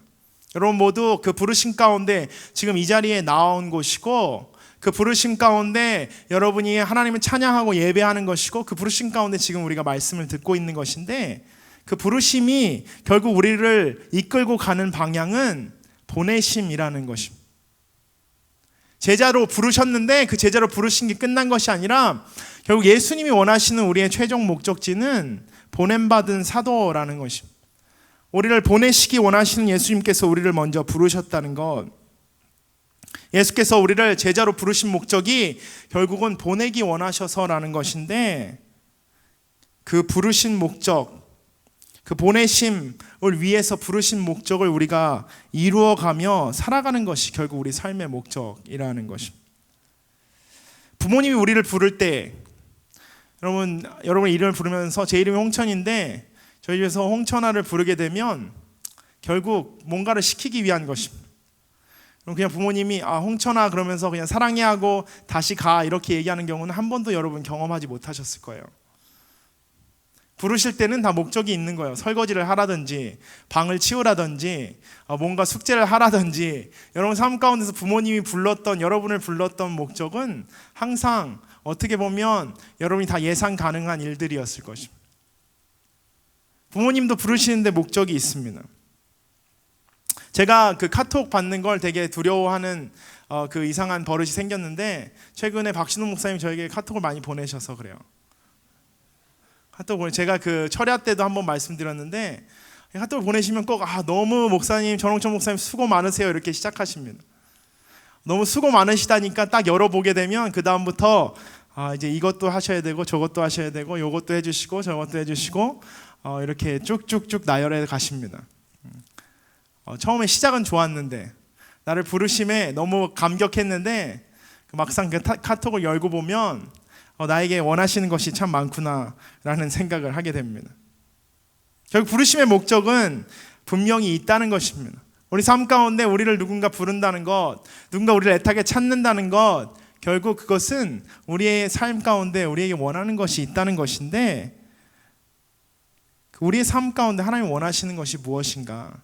여러분 모두 그 부르심 가운데 지금 이 자리에 나온 곳이고, 그 부르심 가운데 여러분이 하나님을 찬양하고 예배하는 것이고, 그 부르심 가운데 지금 우리가 말씀을 듣고 있는 것인데, 그 부르심이 결국 우리를 이끌고 가는 방향은 보내심이라는 것입니다. 제자로 부르셨는데 그 제자로 부르신 게 끝난 것이 아니라 결국 예수님이 원하시는 우리의 최종 목적지는 보냄받은 사도라는 것입니다. 우리를 보내시기 원하시는 예수님께서 우리를 먼저 부르셨다는 것, 예수께서 우리를 제자로 부르신 목적이 결국은 보내기 원하셔서라는 것인데, 그 부르신 목적, 그 보내심을 위해서 부르신 목적을 우리가 이루어가며 살아가는 것이 결국 우리 삶의 목적이라는 것입니다. 부모님이 우리를 부를 때, 여러분 이름을 부르면서 제 이름이 홍천인데 저희 집에서 홍천아를 부르게 되면 결국 뭔가를 시키기 위한 것입니다. 그럼 그냥 부모님이 홍천아 그러면서 그냥 사랑해 하고 다시 가 이렇게 얘기하는 경우는 한 번도 여러분 경험하지 못하셨을 거예요. 부르실 때는 다 목적이 있는 거예요. 설거지를 하라든지 방을 치우라든지 뭔가 숙제를 하라든지, 여러분 삶 가운데서 부모님이 불렀던, 여러분을 불렀던 목적은 항상 어떻게 보면 여러분이 다 예상 가능한 일들이었을 것입니다. 부모님도 부르시는데 목적이 있습니다. 제가 그 카톡 받는 걸 되게 두려워하는 그 이상한 버릇이 생겼는데, 최근에 박신호 목사님이 저에게 카톡을 많이 보내셔서 그래요. 카톡을 제가 그 철야 때도 한번 말씀드렸는데, 카톡을 보내시면 꼭 너무 목사님, 전홍천 목사님 수고 많으세요 이렇게 시작하십니다. 너무 수고 많으시다니까 딱 열어보게 되면 그 다음부터 이제 이것도 하셔야 되고 저것도 하셔야 되고 요것도 해주시고 저것도 해주시고 이렇게 쭉쭉쭉 나열해 가십니다. 처음에 시작은 좋았는데, 나를 부르심에 너무 감격했는데 막상 그 카톡을 열고 보면 나에게 원하시는 것이 참 많구나 라는 생각을 하게 됩니다. 결국 부르심의 목적은 분명히 있다는 것입니다. 우리 삶 가운데 우리를 누군가 부른다는 것, 누군가 우리를 애타게 찾는다는 것, 결국 그것은 우리의 삶 가운데 우리에게 원하는 것이 있다는 것인데, 우리의 삶 가운데 하나님 원하시는 것이 무엇인가?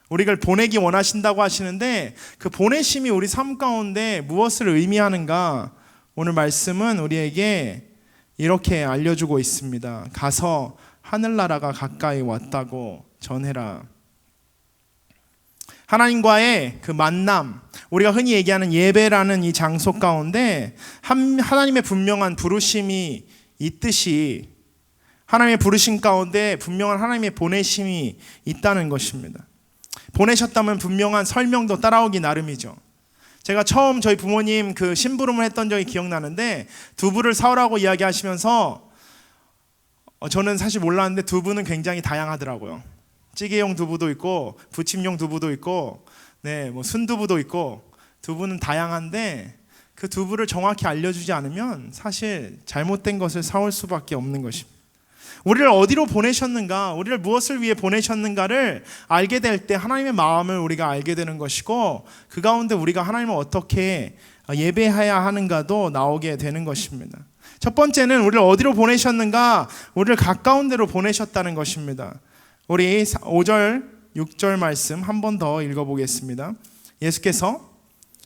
우리를 보내기 원하신다고 하시는데 그 보내심이 우리 삶 가운데 무엇을 의미하는가? 오늘 말씀은 우리에게 이렇게 알려주고 있습니다. 가서 하늘나라가 가까이 왔다고 전해라. 하나님과의 그 만남, 우리가 흔히 얘기하는 예배라는 이 장소 가운데 하나님의 분명한 부르심이 있듯이, 하나님의 부르심 가운데 분명한 하나님의 보내심이 있다는 것입니다. 보내셨다면 분명한 설명도 따라오기 나름이죠. 제가 처음 저희 부모님 그 심부름을 했던 적이 기억나는데, 두부를 사오라고 이야기하시면서 저는 사실 몰랐는데 두부는 굉장히 다양하더라고요. 찌개용 두부도 있고 부침용 두부도 있고 뭐 순두부도 있고, 두부는 다양한데 그 두부를 정확히 알려주지 않으면 사실 잘못된 것을 사올 수밖에 없는 것입니다. 우리를 어디로 보내셨는가, 우리를 무엇을 위해 보내셨는가를 알게 될 때 하나님의 마음을 우리가 알게 되는 것이고, 그 가운데 우리가 하나님을 어떻게 예배해야 하는가도 나오게 되는 것입니다. 첫 번째는 우리를 어디로 보내셨는가, 우리를 가까운 데로 보내셨다는 것입니다. 우리 5절, 6절 말씀 한 번 더 읽어보겠습니다. 예수께서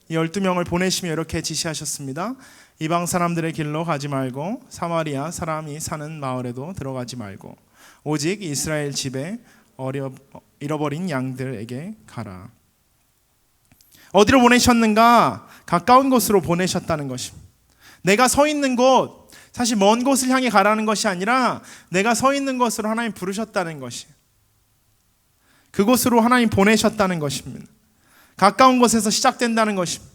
12명을 보내시며 이렇게 지시하셨습니다. 이방 사람들의 길로 가지 말고 사마리아 사람이 사는 마을에도 들어가지 말고 오직 이스라엘 집에 잃어버린 양들에게 가라. 어디로 보내셨는가? 가까운 곳으로 보내셨다는 것입니다. 내가 서 있는 곳, 사실 먼 곳을 향해 가라는 것이 아니라 내가 서 있는 곳으로 하나님 부르셨다는 것이, 그곳으로 하나님 보내셨다는 것입니다. 가까운 곳에서 시작된다는 것입니다.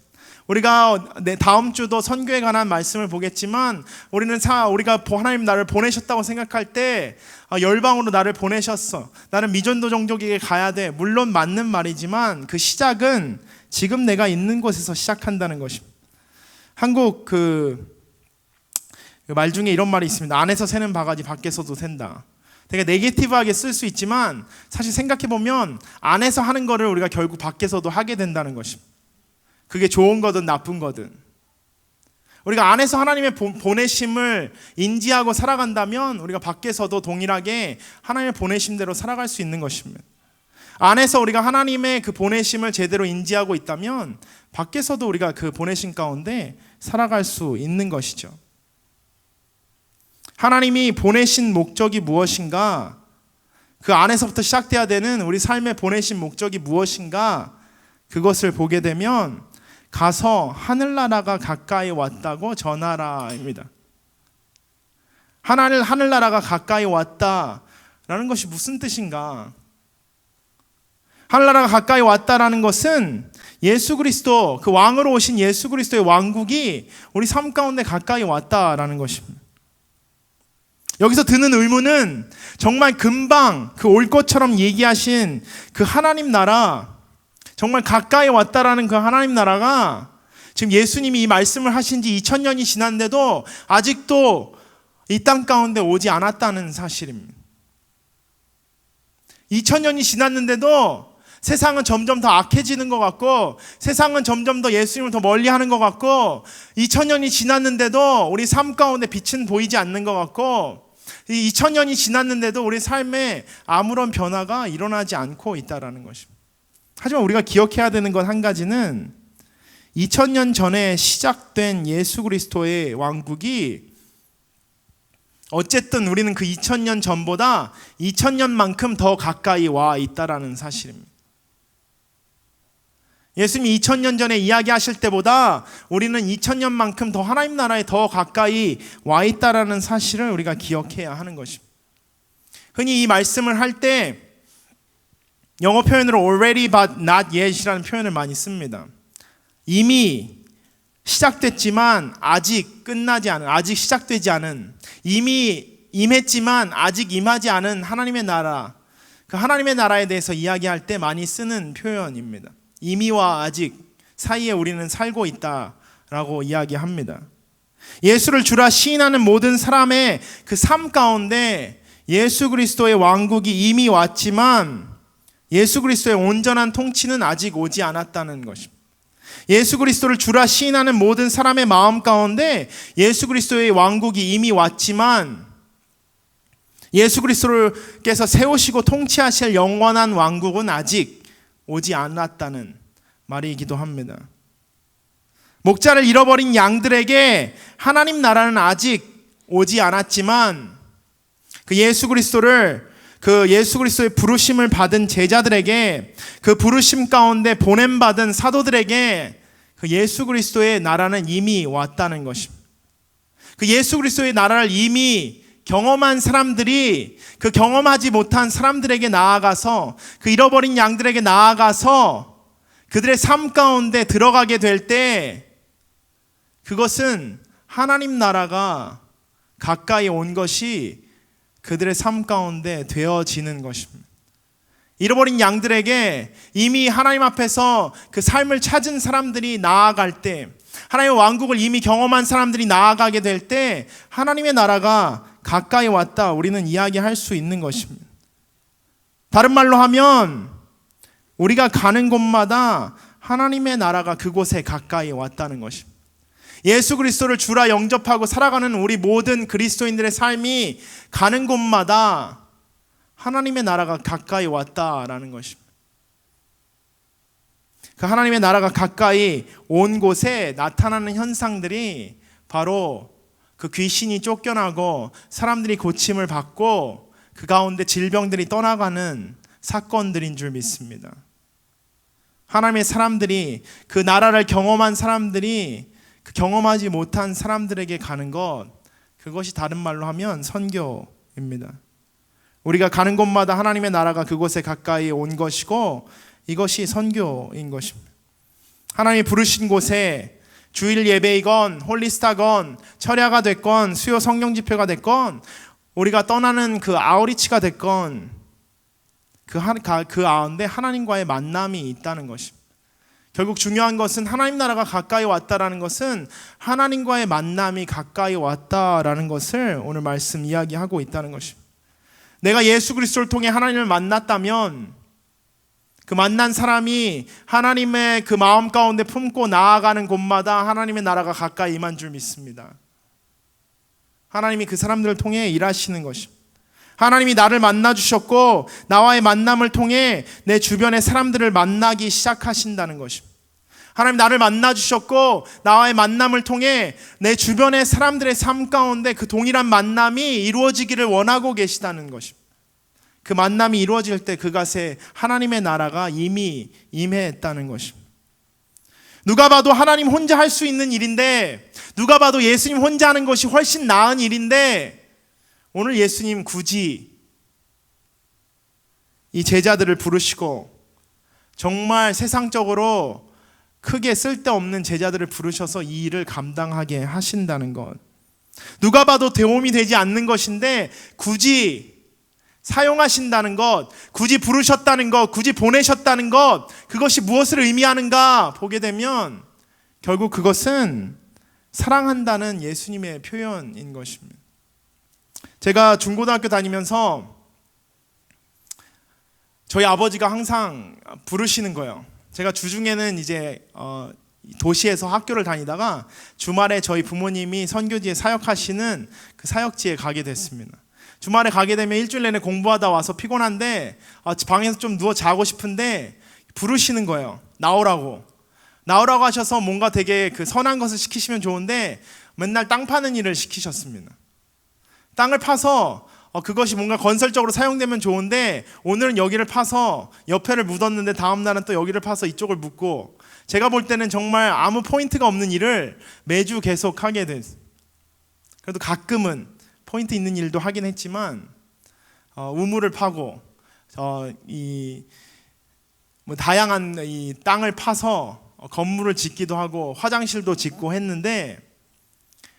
우리가 다음 주도 선교에 관한 말씀을 보겠지만 우리가 하나님 나를 보내셨다고 생각할 때 열방으로 나를 보내셨어. 나는 미전도 종족에게 가야 돼. 물론 맞는 말이지만 그 시작은 지금 내가 있는 곳에서 시작한다는 것입니다. 한국 그 말 중에 이런 말이 있습니다. 안에서 새는 바가지 밖에서도 샌다. 되게 네게티브하게 쓸 수 있지만 사실 생각해보면 안에서 하는 거를 우리가 결국 밖에서도 하게 된다는 것입니다. 그게 좋은 거든 나쁜 거든 우리가 안에서 하나님의 보내심을 인지하고 살아간다면 우리가 밖에서도 동일하게 하나님의 보내심대로 살아갈 수 있는 것입니다. 안에서 우리가 하나님의 그 보내심을 제대로 인지하고 있다면 밖에서도 우리가 그 보내심 가운데 살아갈 수 있는 것이죠. 하나님이 보내신 목적이 무엇인가? 그 안에서부터 시작돼야 되는 우리 삶의 보내신 목적이 무엇인가? 그것을 보게 되면 가서 하늘나라가 가까이 왔다고 전하라입니다. 하늘나라가 가까이 왔다라는 것이 무슨 뜻인가? 하늘나라가 가까이 왔다라는 것은 예수 그리스도, 그 왕으로 오신 예수 그리스도의 왕국이 우리 삶 가운데 가까이 왔다라는 것입니다. 여기서 드는 의문은 정말 금방 그 올 것처럼 얘기하신 그 하나님 나라, 정말 가까이 왔다라는 그 하나님 나라가 지금 예수님이 이 말씀을 하신 지 2000년이 지났는데도 아직도 이 땅 가운데 오지 않았다는 사실입니다. 2000년이 지났는데도 세상은 점점 더 악해지는 것 같고 세상은 점점 더 예수님을 더 멀리하는 것 같고 2000년이 지났는데도 우리 삶 가운데 빛은 보이지 않는 것 같고 2000년이 지났는데도 우리 삶에 아무런 변화가 일어나지 않고 있다는 것입니다. 하지만 우리가 기억해야 되는 것 한 가지는 2000년 전에 시작된 예수 그리스도의 왕국이 어쨌든 우리는 그 2000년 전보다 2000년만큼 더 가까이 와 있다는 사실입니다. 예수님이 2000년 전에 이야기하실 때보다 우리는 2000년만큼 더 하나님 나라에 더 가까이 와 있다는 사실을 우리가 기억해야 하는 것입니다. 흔히 이 말씀을 할 때 영어 표현으로 already but not yet이라는 표현을 많이 씁니다. 이미 시작됐지만 아직 끝나지 않은, 아직 시작되지 않은, 이미 임했지만 아직 임하지 않은 하나님의 나라, 그 하나님의 나라에 대해서 이야기할 때 많이 쓰는 표현입니다. 이미와 아직 사이에 우리는 살고 있다라고 이야기합니다. 예수를 주라 시인하는 모든 사람의 그 삶 가운데 예수 그리스도의 왕국이 이미 왔지만 예수 그리스도의 온전한 통치는 아직 오지 않았다는 것입니다. 예수 그리스도를 주라 시인하는 모든 사람의 마음 가운데 예수 그리스도의 왕국이 이미 왔지만 예수 그리스도께서 세우시고 통치하실 영원한 왕국은 아직 오지 않았다는 말이기도 합니다. 목자를 잃어버린 양들에게 하나님 나라는 아직 오지 않았지만 그 예수 그리스도의 부르심을 받은 제자들에게, 그 부르심 가운데 보냄받은 사도들에게 그 예수 그리스도의 나라는 이미 왔다는 것입니다. 그 예수 그리스도의 나라를 이미 경험한 사람들이 그 경험하지 못한 사람들에게 나아가서, 그 잃어버린 양들에게 나아가서 그들의 삶 가운데 들어가게 될 때 그것은 하나님 나라가 가까이 온 것이 그들의 삶 가운데 되어지는 것입니다. 잃어버린 양들에게 이미 하나님 앞에서 그 삶을 찾은 사람들이 나아갈 때, 하나님의 왕국을 이미 경험한 사람들이 나아가게 될 때 하나님의 나라가 가까이 왔다, 우리는 이야기할 수 있는 것입니다. 다른 말로 하면 우리가 가는 곳마다 하나님의 나라가 그곳에 가까이 왔다는 것입니다. 예수 그리스도를 주라 영접하고 살아가는 우리 모든 그리스도인들의 삶이 가는 곳마다 하나님의 나라가 가까이 왔다라는 것입니다. 그 하나님의 나라가 가까이 온 곳에 나타나는 현상들이 바로 그 귀신이 쫓겨나고 사람들이 고침을 받고 그 가운데 질병들이 떠나가는 사건들인 줄 믿습니다. 하나님의 사람들이, 그 나라를 경험한 사람들이 그 경험하지 못한 사람들에게 가는 것, 그것이 다른 말로 하면 선교입니다. 우리가 가는 곳마다 하나님의 나라가 그곳에 가까이 온 것이고 이것이 선교인 것입니다. 하나님이 부르신 곳에 주일 예배이건 홀리스타건 철야가 됐건 수요 성경 집회가 됐건 우리가 떠나는 그 아우리치가 됐건 그 가운데 하나님과의 만남이 있다는 것입니다. 결국 중요한 것은 하나님 나라가 가까이 왔다라는 것은 하나님과의 만남이 가까이 왔다라는 것을 오늘 말씀 이야기하고 있다는 것입니다. 내가 예수 그리스도를 통해 하나님을 만났다면 그 만난 사람이 하나님의 그 마음 가운데 품고 나아가는 곳마다 하나님의 나라가 가까이 임한 줄 믿습니다. 하나님이 그 사람들을 통해 일하시는 것입니다. 하나님이 나를 만나 주셨고 나와의 만남을 통해 내 주변의 사람들을 만나기 시작하신다는 것입니다. 하나님 나를 만나 주셨고 나와의 만남을 통해 내 주변의 사람들의 삶 가운데 그 동일한 만남이 이루어지기를 원하고 계시다는 것입니다. 그 만남이 이루어질 때 그것에 하나님의 나라가 이미 임했다는 것입니다. 누가 봐도 하나님 혼자 할 수 있는 일인데, 누가 봐도 예수님 혼자 하는 것이 훨씬 나은 일인데, 오늘 예수님 굳이 이 제자들을 부르시고 정말 세상적으로 크게 쓸데없는 제자들을 부르셔서 이 일을 감당하게 하신다는 것. 누가 봐도 도움이 되지 않는 것인데 굳이 사용하신다는 것, 굳이 부르셨다는 것, 굳이 보내셨다는 것, 그것이 무엇을 의미하는가 보게 되면 결국 그것은 사랑한다는 예수님의 표현인 것입니다. 제가 중고등학교 다니면서 저희 아버지가 항상 부르시는 거예요. 제가 주중에는 이제 도시에서 학교를 다니다가 주말에 저희 부모님이 선교지에 사역하시는 그 사역지에 가게 됐습니다. 주말에 가게 되면 일주일 내내 공부하다 와서 피곤한데 방에서 좀 누워 자고 싶은데 부르시는 거예요. 나오라고 하셔서 뭔가 되게 그 선한 것을 시키시면 좋은데 맨날 땅 파는 일을 시키셨습니다. 땅을 파서 그것이 뭔가 건설적으로 사용되면 좋은데 오늘은 여기를 파서 옆에를 묻었는데 다음 날은 또 여기를 파서 이쪽을 묻고, 제가 볼 때는 정말 아무 포인트가 없는 일을 매주 계속 하게 됐어요. 그래도 가끔은 포인트 있는 일도 하긴 했지만 우물을 파고 다양한 이 땅을 파서 건물을 짓기도 하고 화장실도 짓고 했는데,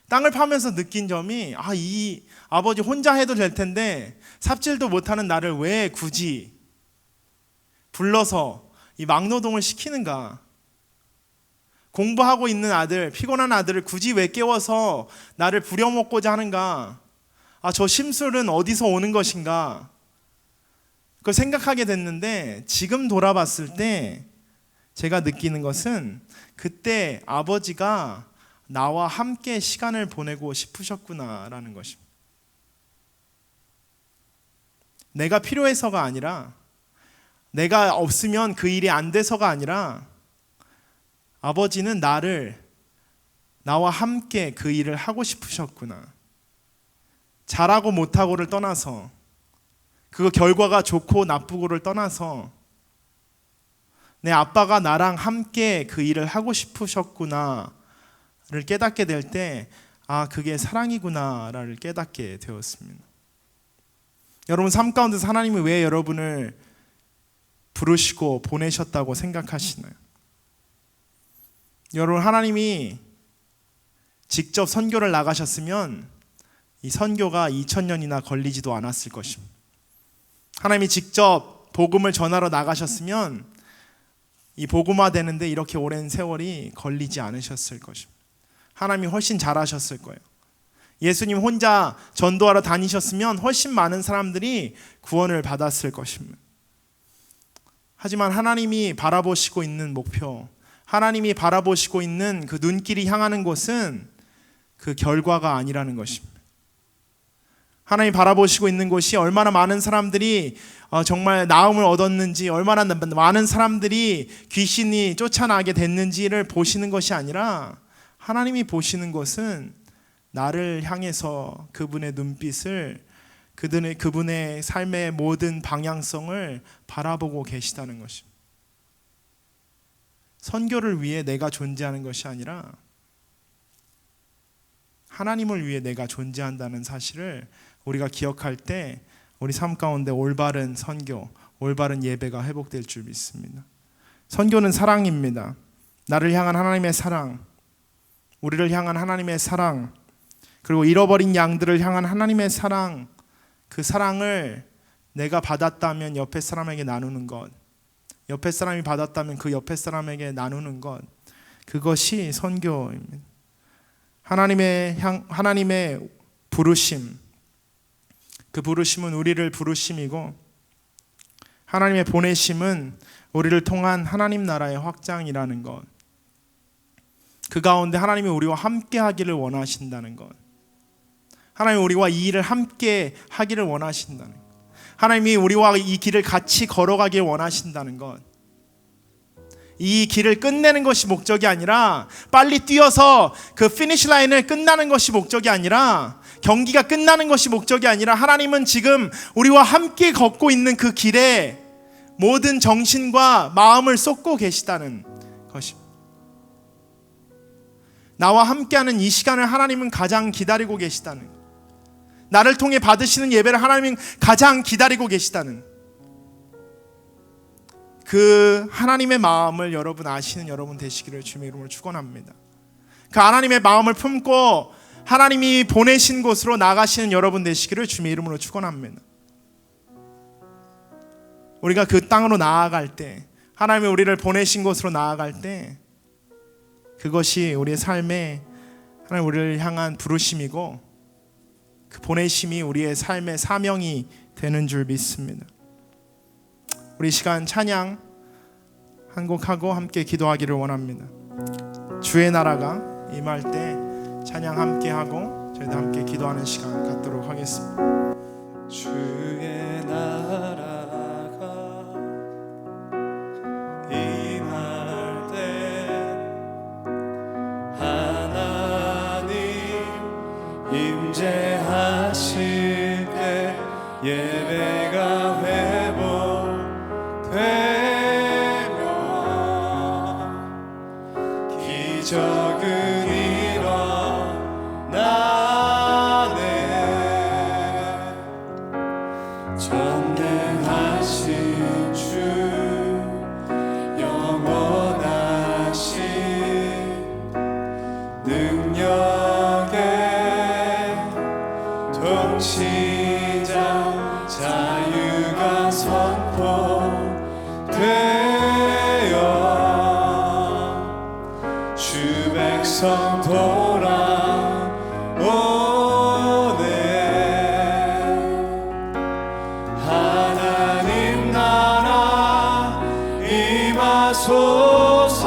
땅을 파면서 느낀 점이 이 아버지 혼자 해도 될 텐데 삽질도 못하는 나를 왜 굳이 불러서 이 막노동을 시키는가. 공부하고 있는 아들, 피곤한 아들을 굳이 왜 깨워서 나를 부려먹고자 하는가. 저 심술은 어디서 오는 것인가. 그걸 생각하게 됐는데 지금 돌아봤을 때 제가 느끼는 것은 그때 아버지가 나와 함께 시간을 보내고 싶으셨구나라는 것입니다. 내가 필요해서가 아니라, 내가 없으면 그 일이 안 돼서가 아니라, 아버지는 나와 함께 그 일을 하고 싶으셨구나. 잘하고 못하고를 떠나서, 그 결과가 좋고 나쁘고를 떠나서 내 아빠가 나랑 함께 그 일을 하고 싶으셨구나를 깨닫게 될 때 그게 사랑이구나를 깨닫게 되었습니다. 여러분 삶 가운데서 하나님이 왜 여러분을 부르시고 보내셨다고 생각하시나요? 여러분 하나님이 직접 선교를 나가셨으면 이 선교가 2000년이나 걸리지도 않았을 것입니다. 하나님이 직접 복음을 전하러 나가셨으면 이 복음화 되는데 이렇게 오랜 세월이 걸리지 않으셨을 것입니다. 하나님이 훨씬 잘하셨을 거예요. 예수님 혼자 전도하러 다니셨으면 훨씬 많은 사람들이 구원을 받았을 것입니다. 하지만 하나님이 바라보시고 있는 목표, 하나님이 바라보시고 있는 그 눈길이 향하는 곳은 그 결과가 아니라는 것입니다. 하나님이 바라보시고 있는 곳이 얼마나 많은 사람들이 정말 나음을 얻었는지, 얼마나 많은 사람들이 귀신이 쫓아나게 됐는지를 보시는 것이 아니라, 하나님이 보시는 것은 나를 향해서 그분의 눈빛을, 그분의 삶의 모든 방향성을 바라보고 계시다는 것입니다. 선교를 위해 내가 존재하는 것이 아니라 하나님을 위해 내가 존재한다는 사실을 우리가 기억할 때 우리 삶 가운데 올바른 선교, 올바른 예배가 회복될 줄 믿습니다. 선교는 사랑입니다. 나를 향한 하나님의 사랑, 우리를 향한 하나님의 사랑, 그리고 잃어버린 양들을 향한 하나님의 사랑, 그 사랑을 내가 받았다면 옆에 사람에게 나누는 것, 옆에 사람이 받았다면 그 옆에 사람에게 나누는 것, 그것이 선교입니다. 하나님의 부르심, 그 부르심은 우리를 부르심이고 하나님의 보내심은 우리를 통한 하나님 나라의 확장이라는 것, 그 가운데 하나님이 우리와 함께 하기를 원하신다는 것, 하나님이 우리와 이 일을 함께 하기를 원하신다는 것, 하나님이 우리와 이 길을 같이 걸어가길 원하신다는 것, 이 길을 끝내는 것이 목적이 아니라 빨리 뛰어서 그 피니시 라인을 끝나는 것이 목적이 아니라 경기가 끝나는 것이 목적이 아니라 하나님은 지금 우리와 함께 걷고 있는 그 길에 모든 정신과 마음을 쏟고 계시다는 것입니다. 나와 함께하는 이 시간을 하나님은 가장 기다리고 계시다는, 나를 통해 받으시는 예배를 하나님은 가장 기다리고 계시다는 그 하나님의 마음을 여러분 아시는 여러분 되시기를 주님의 이름으로 축원합니다. 그 하나님의 마음을 품고 하나님이 보내신 곳으로 나가시는 여러분 되시기를 주님의 이름으로 축원합니다. 우리가 그 땅으로 나아갈 때, 하나님이 우리를 보내신 곳으로 나아갈 때, 그것이 우리의 삶에 하나님 우리를 향한 부르심이고 그 보내심이 우리의 삶의 사명이 되는 줄 믿습니다. 우리 시간 찬양 한 곡 하고 함께 기도하기를 원합니다. 주의 나라가 임할 때 찬양 함께 하고 저희도 함께 기도하는 시간 갖도록 하겠습니다. 주의 나라가 임할 때 하나님 임재하실 때 예배가 회복되며 기적은 일어나네. 전능하신 주 영원하신 능력의 통치자 자유가 선포되어 주 백성 돌아오네. 하나님 나라 임하소서.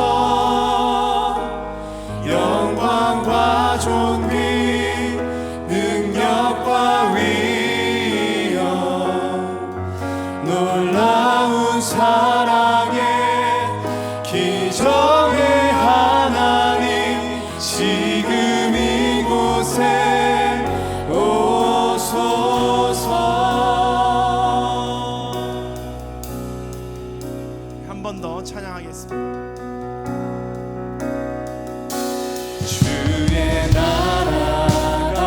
영광과 존귀 능력과 위엄 놀라운 사랑의 기적의 하나님 지금 이곳에 오소서. 한 번 더 찬양하겠습니다. 주의 나라가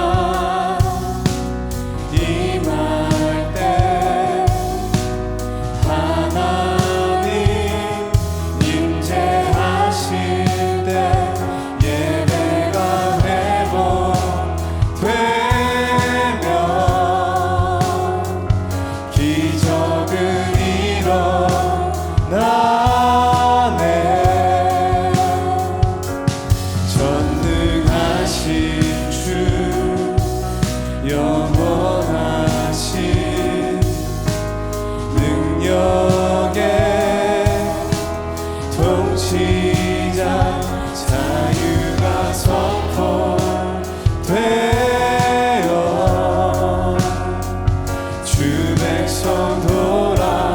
임할 때 하나님 임재하실 때 예배가 회복되며 기적은 일어나네. 전능하신 주 영원하신 능력의 통치자 자유가 선포되어 주 백성 돌아오네.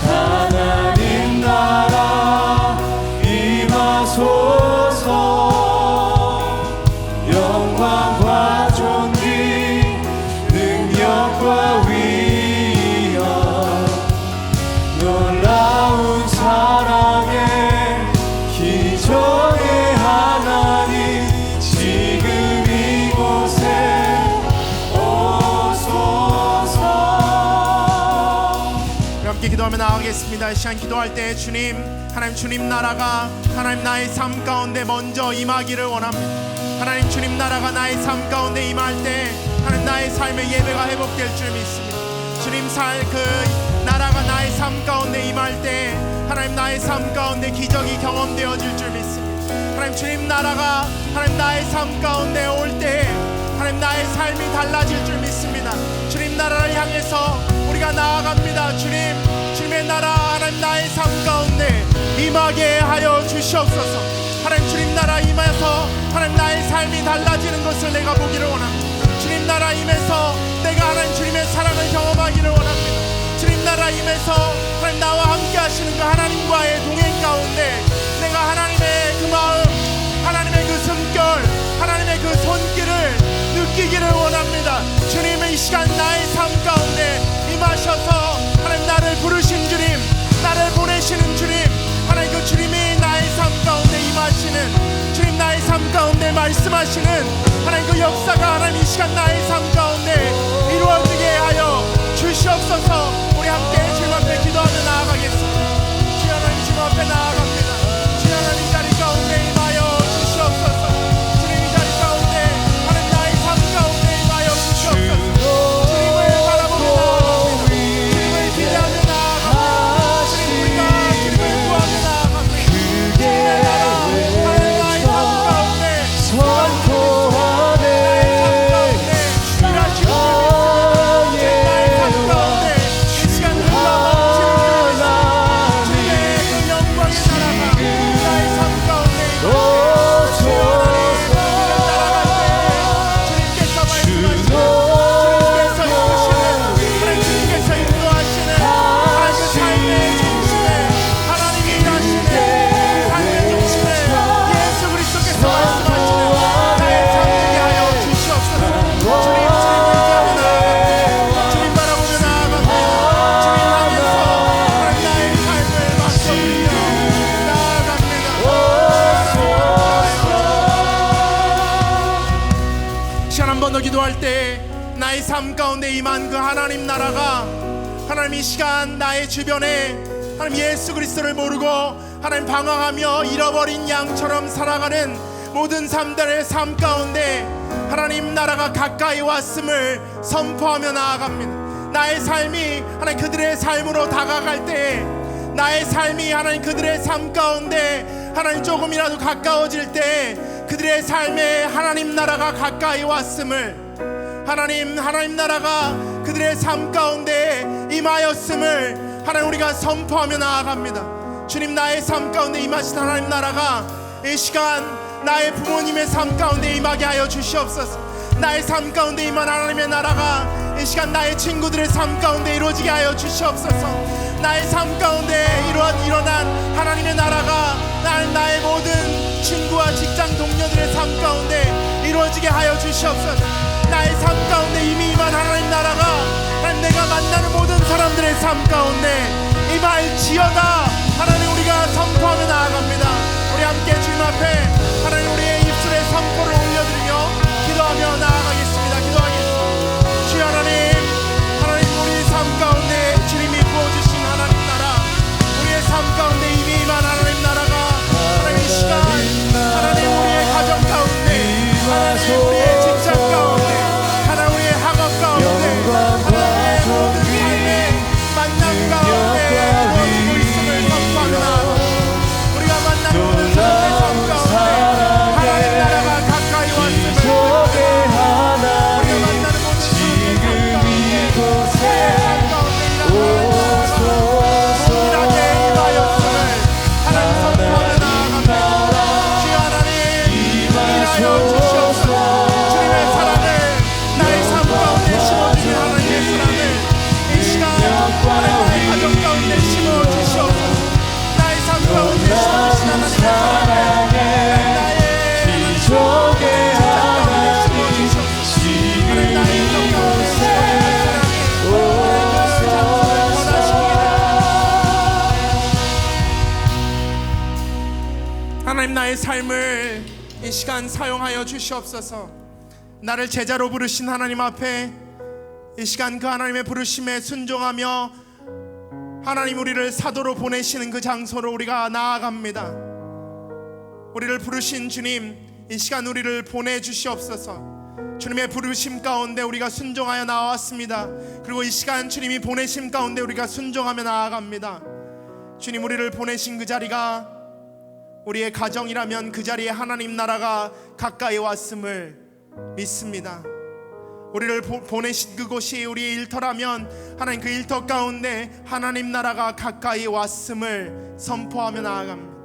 하나님 나라 임하소서. 나아가겠습니다. 이 시간 기도할 때 주님, 하나님 주님 나라가 하나님 나의 삶 가운데 먼저 임하기를 원합니다. 하나님 주님 나라가 나의 삶 가운데 임할 때 하나님 나의 삶의 예배가 회복될 줄 믿습니다. 주님 그 나라가 나의 삶 가운데 임할 때 하나님 나의 삶 가운데 기적이 경험되어질 줄 믿습니다. 하나님 주님 나라가 하나님 나의 삶 가운데 올 때 하나님 나의 삶이 달라질 줄 믿습니다. 주님 나라를 향해서 우리가 나아갑니다. 주님의 나라 하나님 나의 삶 가운데 임하게 하여 주시옵소서. 하나님 주님 나라 임해서 하나님 나의 삶이 달라지는 것을 내가 보기를 원합니다. 주님 나라 임해서 내가 하나님 주님의 사랑을 경험하기를 원합니다. 주님 나라 임해서 하나님 나와 함께 하시는 그 하나님과의 동행 가운데 내가 하나님의 그 마음, 하나님의 그 숨결, 하나님의 그 손길을 느끼기를 원합니다. 주님의 이 시간 나의 삶 가운데 임하셔서 하나님 나를 부르신 주님, 나를 보내시는 주님, 하나님 그 주님이 나의 삶 가운데 임하시는 주님, 나의 삶 가운데 말씀하시는 하나님 그 역사가 하나님 이 시간 나의 삶 가운데 이루어지게 하여 주시옵소서. 우리 함께 주님 앞에 기도하며 나아가겠습니다. 주여 하나님 주님 앞에 나아갑니다. 주여 하나님 자리 가운데 임하여 주시옵소서. 주님 이 자리 가운데 하나님 나의 삶 가운데 임하여 주시옵소서. 주님을 바라보며 나아갑니다. 주님을 기대하며 나아갑니다. 주님 우리가 주님을 구하며 나아갑니다. 주님의 나라 하나님 나의 삶 가운데 선포하네. 일하시고 나의 삶 가운데 이 시간 흘러넘치는 주님의 그 영광의 나라가 나의 삶 가운데 주님께서 말씀하시는 주님께서 이끄시는 주님께서 인도하시는 하나님 그 삶의 중심에 하나님이 일하시는 삶의 중심에 예수 그리스도께서 말씀하시는 나의 삶 되게 하여 주시옵소서. 주님 의지하며 나아갑니다. 주님 바라보며 나아갑니다. 주님 향해서 하나님 나의 삶을 맡겨드리며 나아갑니다. 시간 한 번 더 기도할 때 나의 삶 가운데 임한 그 하나님 나라가 하나님 이 시간 나의 주변에 하나님 예수 그리스도를 모르고 하나님 방황하며 잃어버린 양처럼 살아가는 모든 사람들의 삶 가운데 하나님 나라가 가까이 왔음을 선포하며 나아갑니다. 나의 삶이 하나님 그들의 삶으로 다가갈 때 나의 삶이 하나님 그들의 삶 가운데 하나님 조금이라도 가까워질 때 그들의 삶에 하나님 나라가 가까이 왔음을 하나님 나라가 그들의 삶 가운데 임하였음을 하나님 우리가 선포하며 나아갑니다. 주님 나의 삶 가운데 임하신 하나님 나라가 이 시간 나의 부모님의 삶 가운데 임하게 하여 주시옵소서. 나의 삶 가운데 임한 하나님의 나라가 이 시간 나의 친구들의 삶 가운데 이루어지게 하여 주시옵소서. 나의 삶 가운데 일어난 하나님의 나라가 나의 모든 친구와 직장 동료들의 삶 가운데 이루어지게 하여 주시옵소서. 나의 삶 가운데 이미 임한 하나님 나라가 하나님 내가 만나는 모든 사람들의 삶 가운데 임할지어다. 하나님 우리가 선포하며 나아갑니다. 우리 함께 주님 앞에 하나님 우리의 입술에 선포를 올려드리며 기도하며 나아가겠습니다. 기도하겠습니다. 주여 하나님 우리 삶 가운데 주님이 부어주신 하나님 나라, 우리의 삶 가운데 이미 임한 하나님 나라가 하나님 이 시간 하나님 우리의 가정 가운데 하나님 우리의 직장 가운데 하나님 우리의 학업 가운데 하나님의 모든 삶의 만남 가운데 이루어지고 있음을 선포하며 나아갑니다. 우리가 만난 모든 사람의 삶 가운데 하나님 나라가 가까이 왔음을 우리가 만나는 모든 사람의 삶 가운데 삶 가운데 동일하게 임하였음을 하나님 선포하며 나아갑니다. 주여 하나님 임하여 주시옵소서. 주님의 사랑을 나의 삶 가운데 심어주신 하나님의 사랑을 이 시간 하나님 나의 가정 가운데 심어주시옵소서. 나의 삶 가운데 심어주신 하나님의 사랑을 나의 직장 가운데 심어주시옵소서. 하나님 나의 인격 가운데 심어주신 사랑을 하나님 그 장소를 변화시키기를 하나님 나의 삶을 이 시간 사용하여 주시옵소서. 나를 제자로 부르신 하나님 앞에 이 시간 그 하나님의 부르심에 순종하며 하나님 우리를 사도로 보내시는 그 장소로 우리가 나아갑니다. 우리를 부르신 주님, 이 시간 우리를 보내주시옵소서. 주님의 부르심 가운데 우리가 순종하여 나왔습니다. 그리고 이 시간 주님이 보내심 가운데 우리가 순종하며 나아갑니다. 주님, 우리를 보내신 그 자리가 우리의 가정이라면 그 자리에 하나님 나라가 가까이 왔음을 믿습니다. 우리를 보내신 그곳이 우리의 일터라면 하나님 그 일터 가운데 하나님 나라가 가까이 왔음을 선포하며 나아갑니다.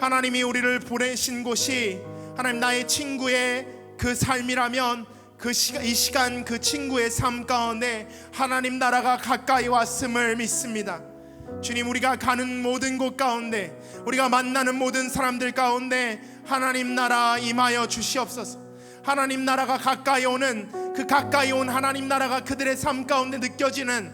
하나님이 우리를 보내신 곳이 하나님 나의 친구의 그 삶이라면 이 시간 그 친구의 삶 가운데 하나님 나라가 가까이 왔음을 믿습니다. 주님, 우리가 가는 모든 곳 가운데, 우리가 만나는 모든 사람들 가운데 하나님 나라 임하여 주시옵소서. 하나님 나라가 가까이 오는 그 가까이 온 하나님 나라가 그들의 삶 가운데 느껴지는,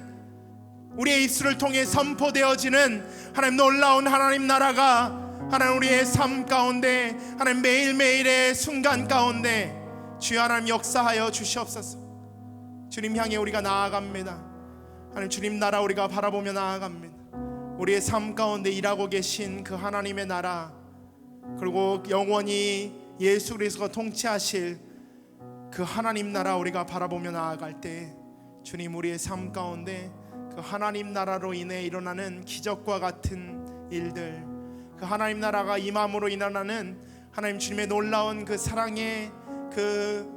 우리의 입술을 통해 선포되어지는 하나님 놀라운 하나님 나라가 하나님 우리의 삶 가운데, 하나님 매일매일의 순간 가운데 주여 하나님 역사하여 주시옵소서. 주님 향해 우리가 나아갑니다. 하나님 주님 나라 우리가 바라보며 나아갑니다. 우리의 삶 가운데 일하고 계신 그 하나님의 나라, 그리고 영원히 예수 그리스도가 통치하실 그 하나님 나라 우리가 바라보며 나아갈 때 주님, 우리의 삶 가운데 그 하나님 나라로 인해 일어나는 기적과 같은 일들, 그 하나님 나라가 임함으로 일어나는 하나님 주님의 놀라운 그 사랑의 그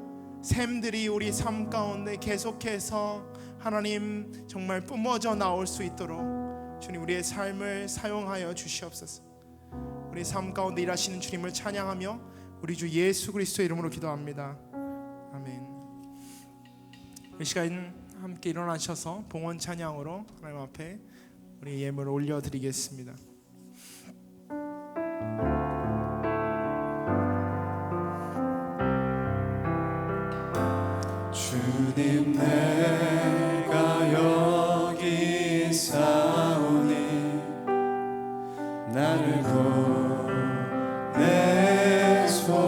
샘들이 우리 삶 가운데 계속해서 하나님 정말 뿜어져 나올 수 있도록 주님 우리의 삶을 사용하여 주시옵소서. 우리 삶 가운데 일하시는 주님을 찬양하며 우리 주 예수 그리스도의 이름으로 기도합니다. 아멘. 이 시간 함께 일어나셔서 봉헌 찬양으로 하나님 앞에 우리 예물을 올려드리겠습니다. 주님, 내가 여기 있사오니 나를 보내소서.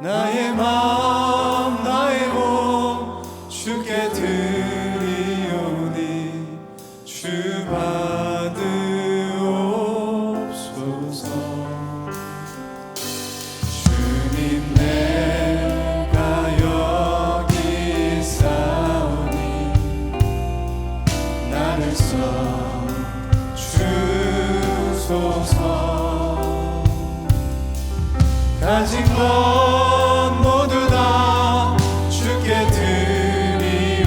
나의 마음 나의 몸 주께 드리오니 주 받으옵소서. 주님, 내가 여기 있사오니 나를 써주소서. 가진 것 모두 다 주께 드리오니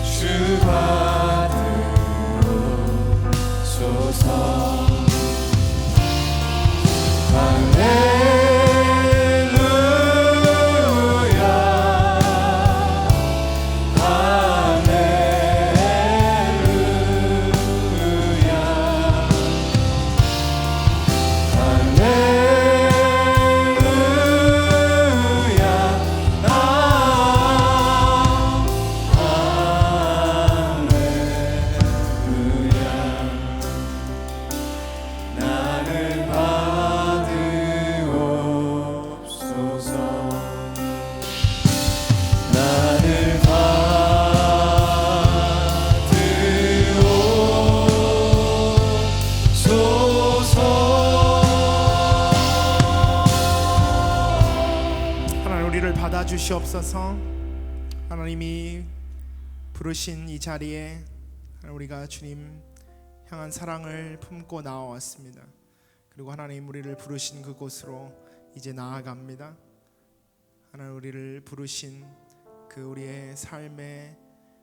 주 받으옵소서. 할렐루야, 할렐루야, 나를 받으옵소서. 나를 받으옵소서. 하나님 우리를 받아주시옵소서. 하나님이 부르신 이 자리에 우리가 주님 향한 사랑을 품고 나와왔습니다. 그리고 하나님 우리를 부르신 그곳으로 이제 나아갑니다. 하나님 우리를 부르신 그 우리의 삶에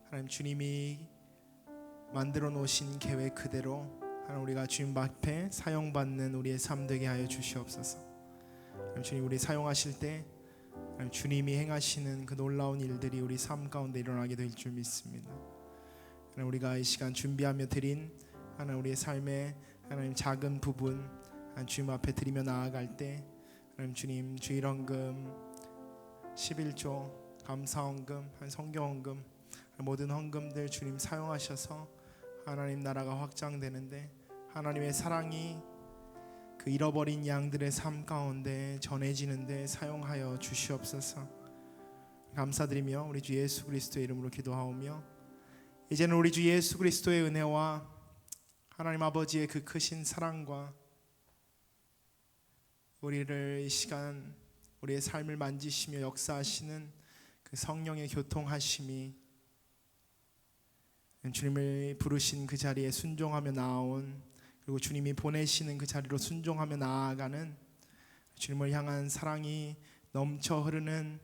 하나님 주님이 만들어 놓으신 계획 그대로 하나님 우리가 주님 앞에 사용받는 우리의 삶 되게 하여 주시옵소서. 하나님 주님 우리 사용하실 때 하나님 주님이 행하시는 그 놀라운 일들이 우리 삶 가운데 일어나게 될 줄 믿습니다. 하나님 우리가 이 시간 준비하며 드린 하나님 우리의 삶의 하나님 작은 부분 하나님 주님 앞에 드리며 나아갈 때 하나님 주님 주일헌금 11조 감사헌금 성경헌금 모든 헌금들 주님 사용하셔서 하나님 나라가 확장되는데 하나님의 사랑이 그 잃어버린 양들의 삶 가운데 전해지는데 사용하여 주시옵소서. 감사드리며 우리 주 예수 그리스도의 이름으로 기도하오며 이제는 우리 주 예수 그리스도의 은혜와 하나님 아버지의 그 크신 사랑과 우리를 이 시간 우리의 삶을 만지시며 역사하시는 그 성령의 교통하심이 주님을 부르신 그 자리에 순종하며 나아온, 그리고 주님이 보내시는 그 자리로 순종하며 나아가는 주님을 향한 사랑이 넘쳐 흐르는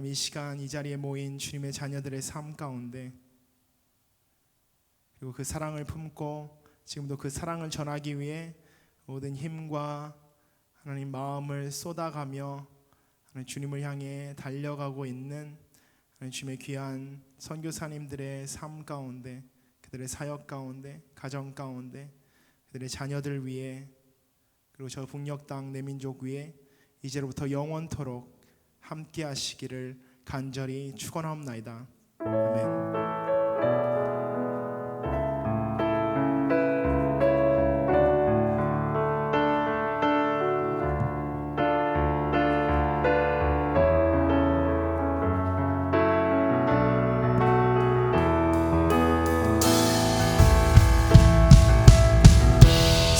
이 시간 이 자리에 모인 주님의 자녀들의 삶 가운데, 그리고 그 사랑을 품고 지금도 그 사랑을 전하기 위해 모든 힘과 하나님 마음을 쏟아가며 주님을 향해 달려가고 있는 주님의 귀한 선교사님들의 삶 가운데, 그들의 사역 가운데, 가정 가운데, 그들의 자녀들 위해, 그리고 저 북녘 땅 내 민족 위에 이제로부터 영원토록 함께 하시기를 간절히 축원하옵나이다. 아멘.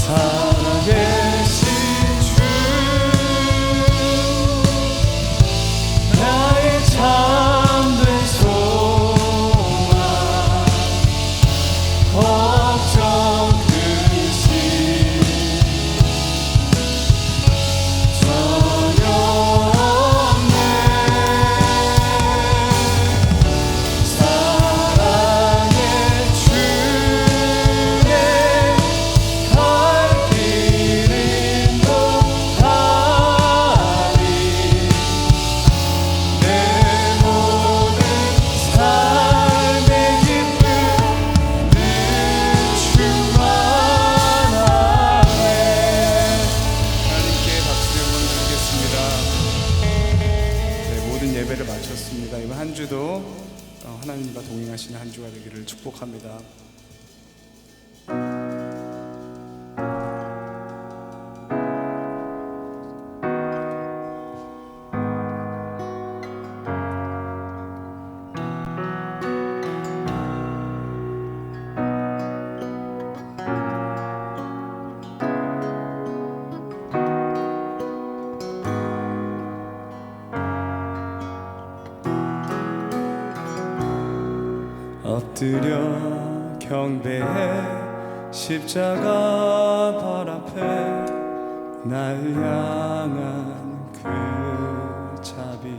살아계신 주, 나의 참된 소망, 걱정 근심 전혀 없네. 사랑의 주에 갈 길 인도하리. 내 모든 삶의 기쁨 늘 충만하네. 하나님께 박수 한번 드리겠습니다. 네, 모든 예배를 마쳤습니다. 이번 한 주도 하나님과 동행하시는 한 주가 되기를 축복합니다. 엎드려 경배해 십자가 발 앞에 날 향한 그 자비,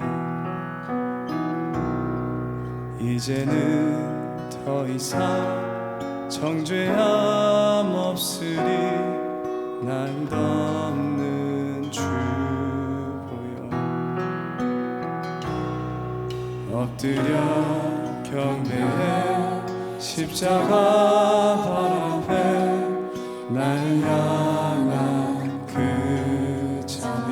이제는 더 이상 정죄함 없으리. 날 덮는 주 보여 엎드려 경배해 십자가 발 앞에 날 향한 그 자비,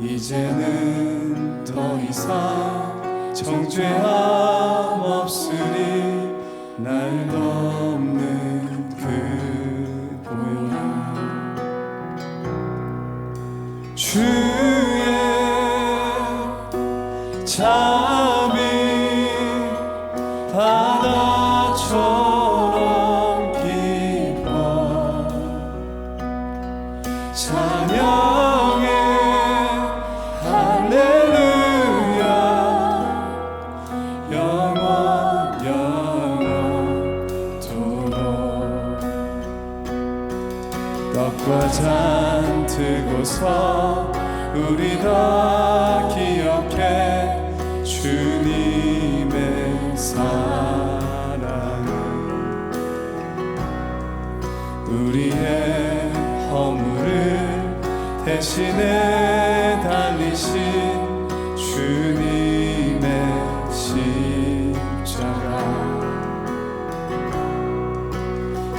이제는 더 이상 정죄함 없으리. 날 덮는 그 보혈 주의 잠이 바다처럼 깊어 찬양해 할렐루야. 영원 영원토록 떡과 잔 들고서 우리 다 기억해 주님의 사랑을. 우리의 허물을 대신에 달리신 주님의 십자가,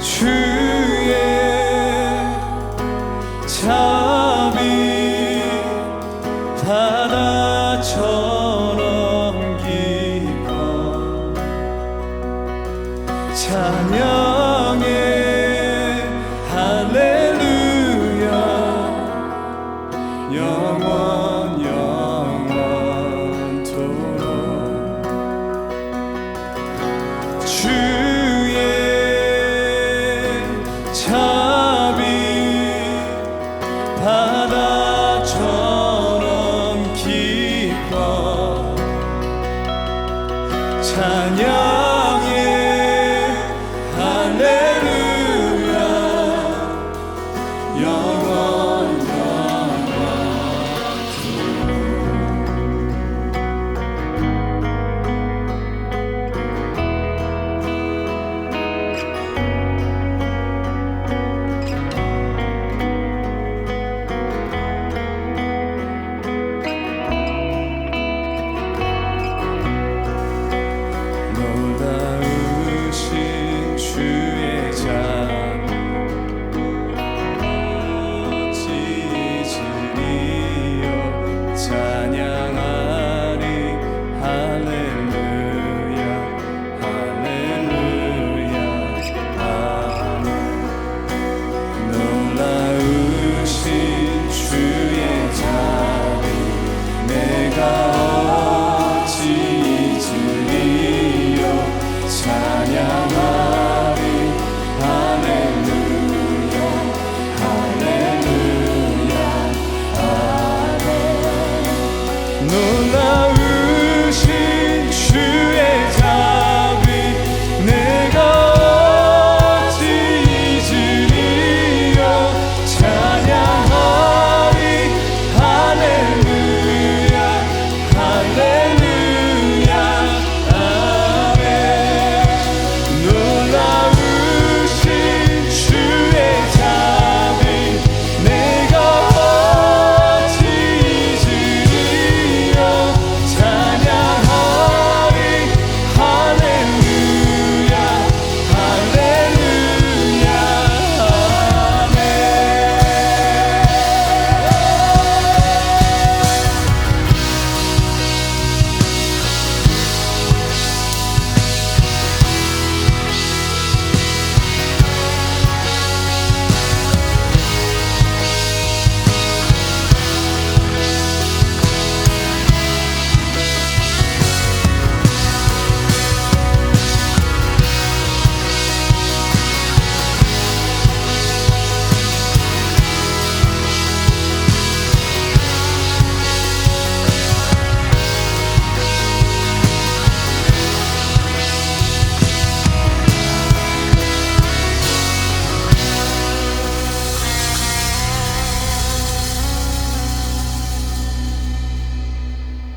주의 잠이 바다처럼 깊어 찬양해 할렐루야. 영원 영원토록 주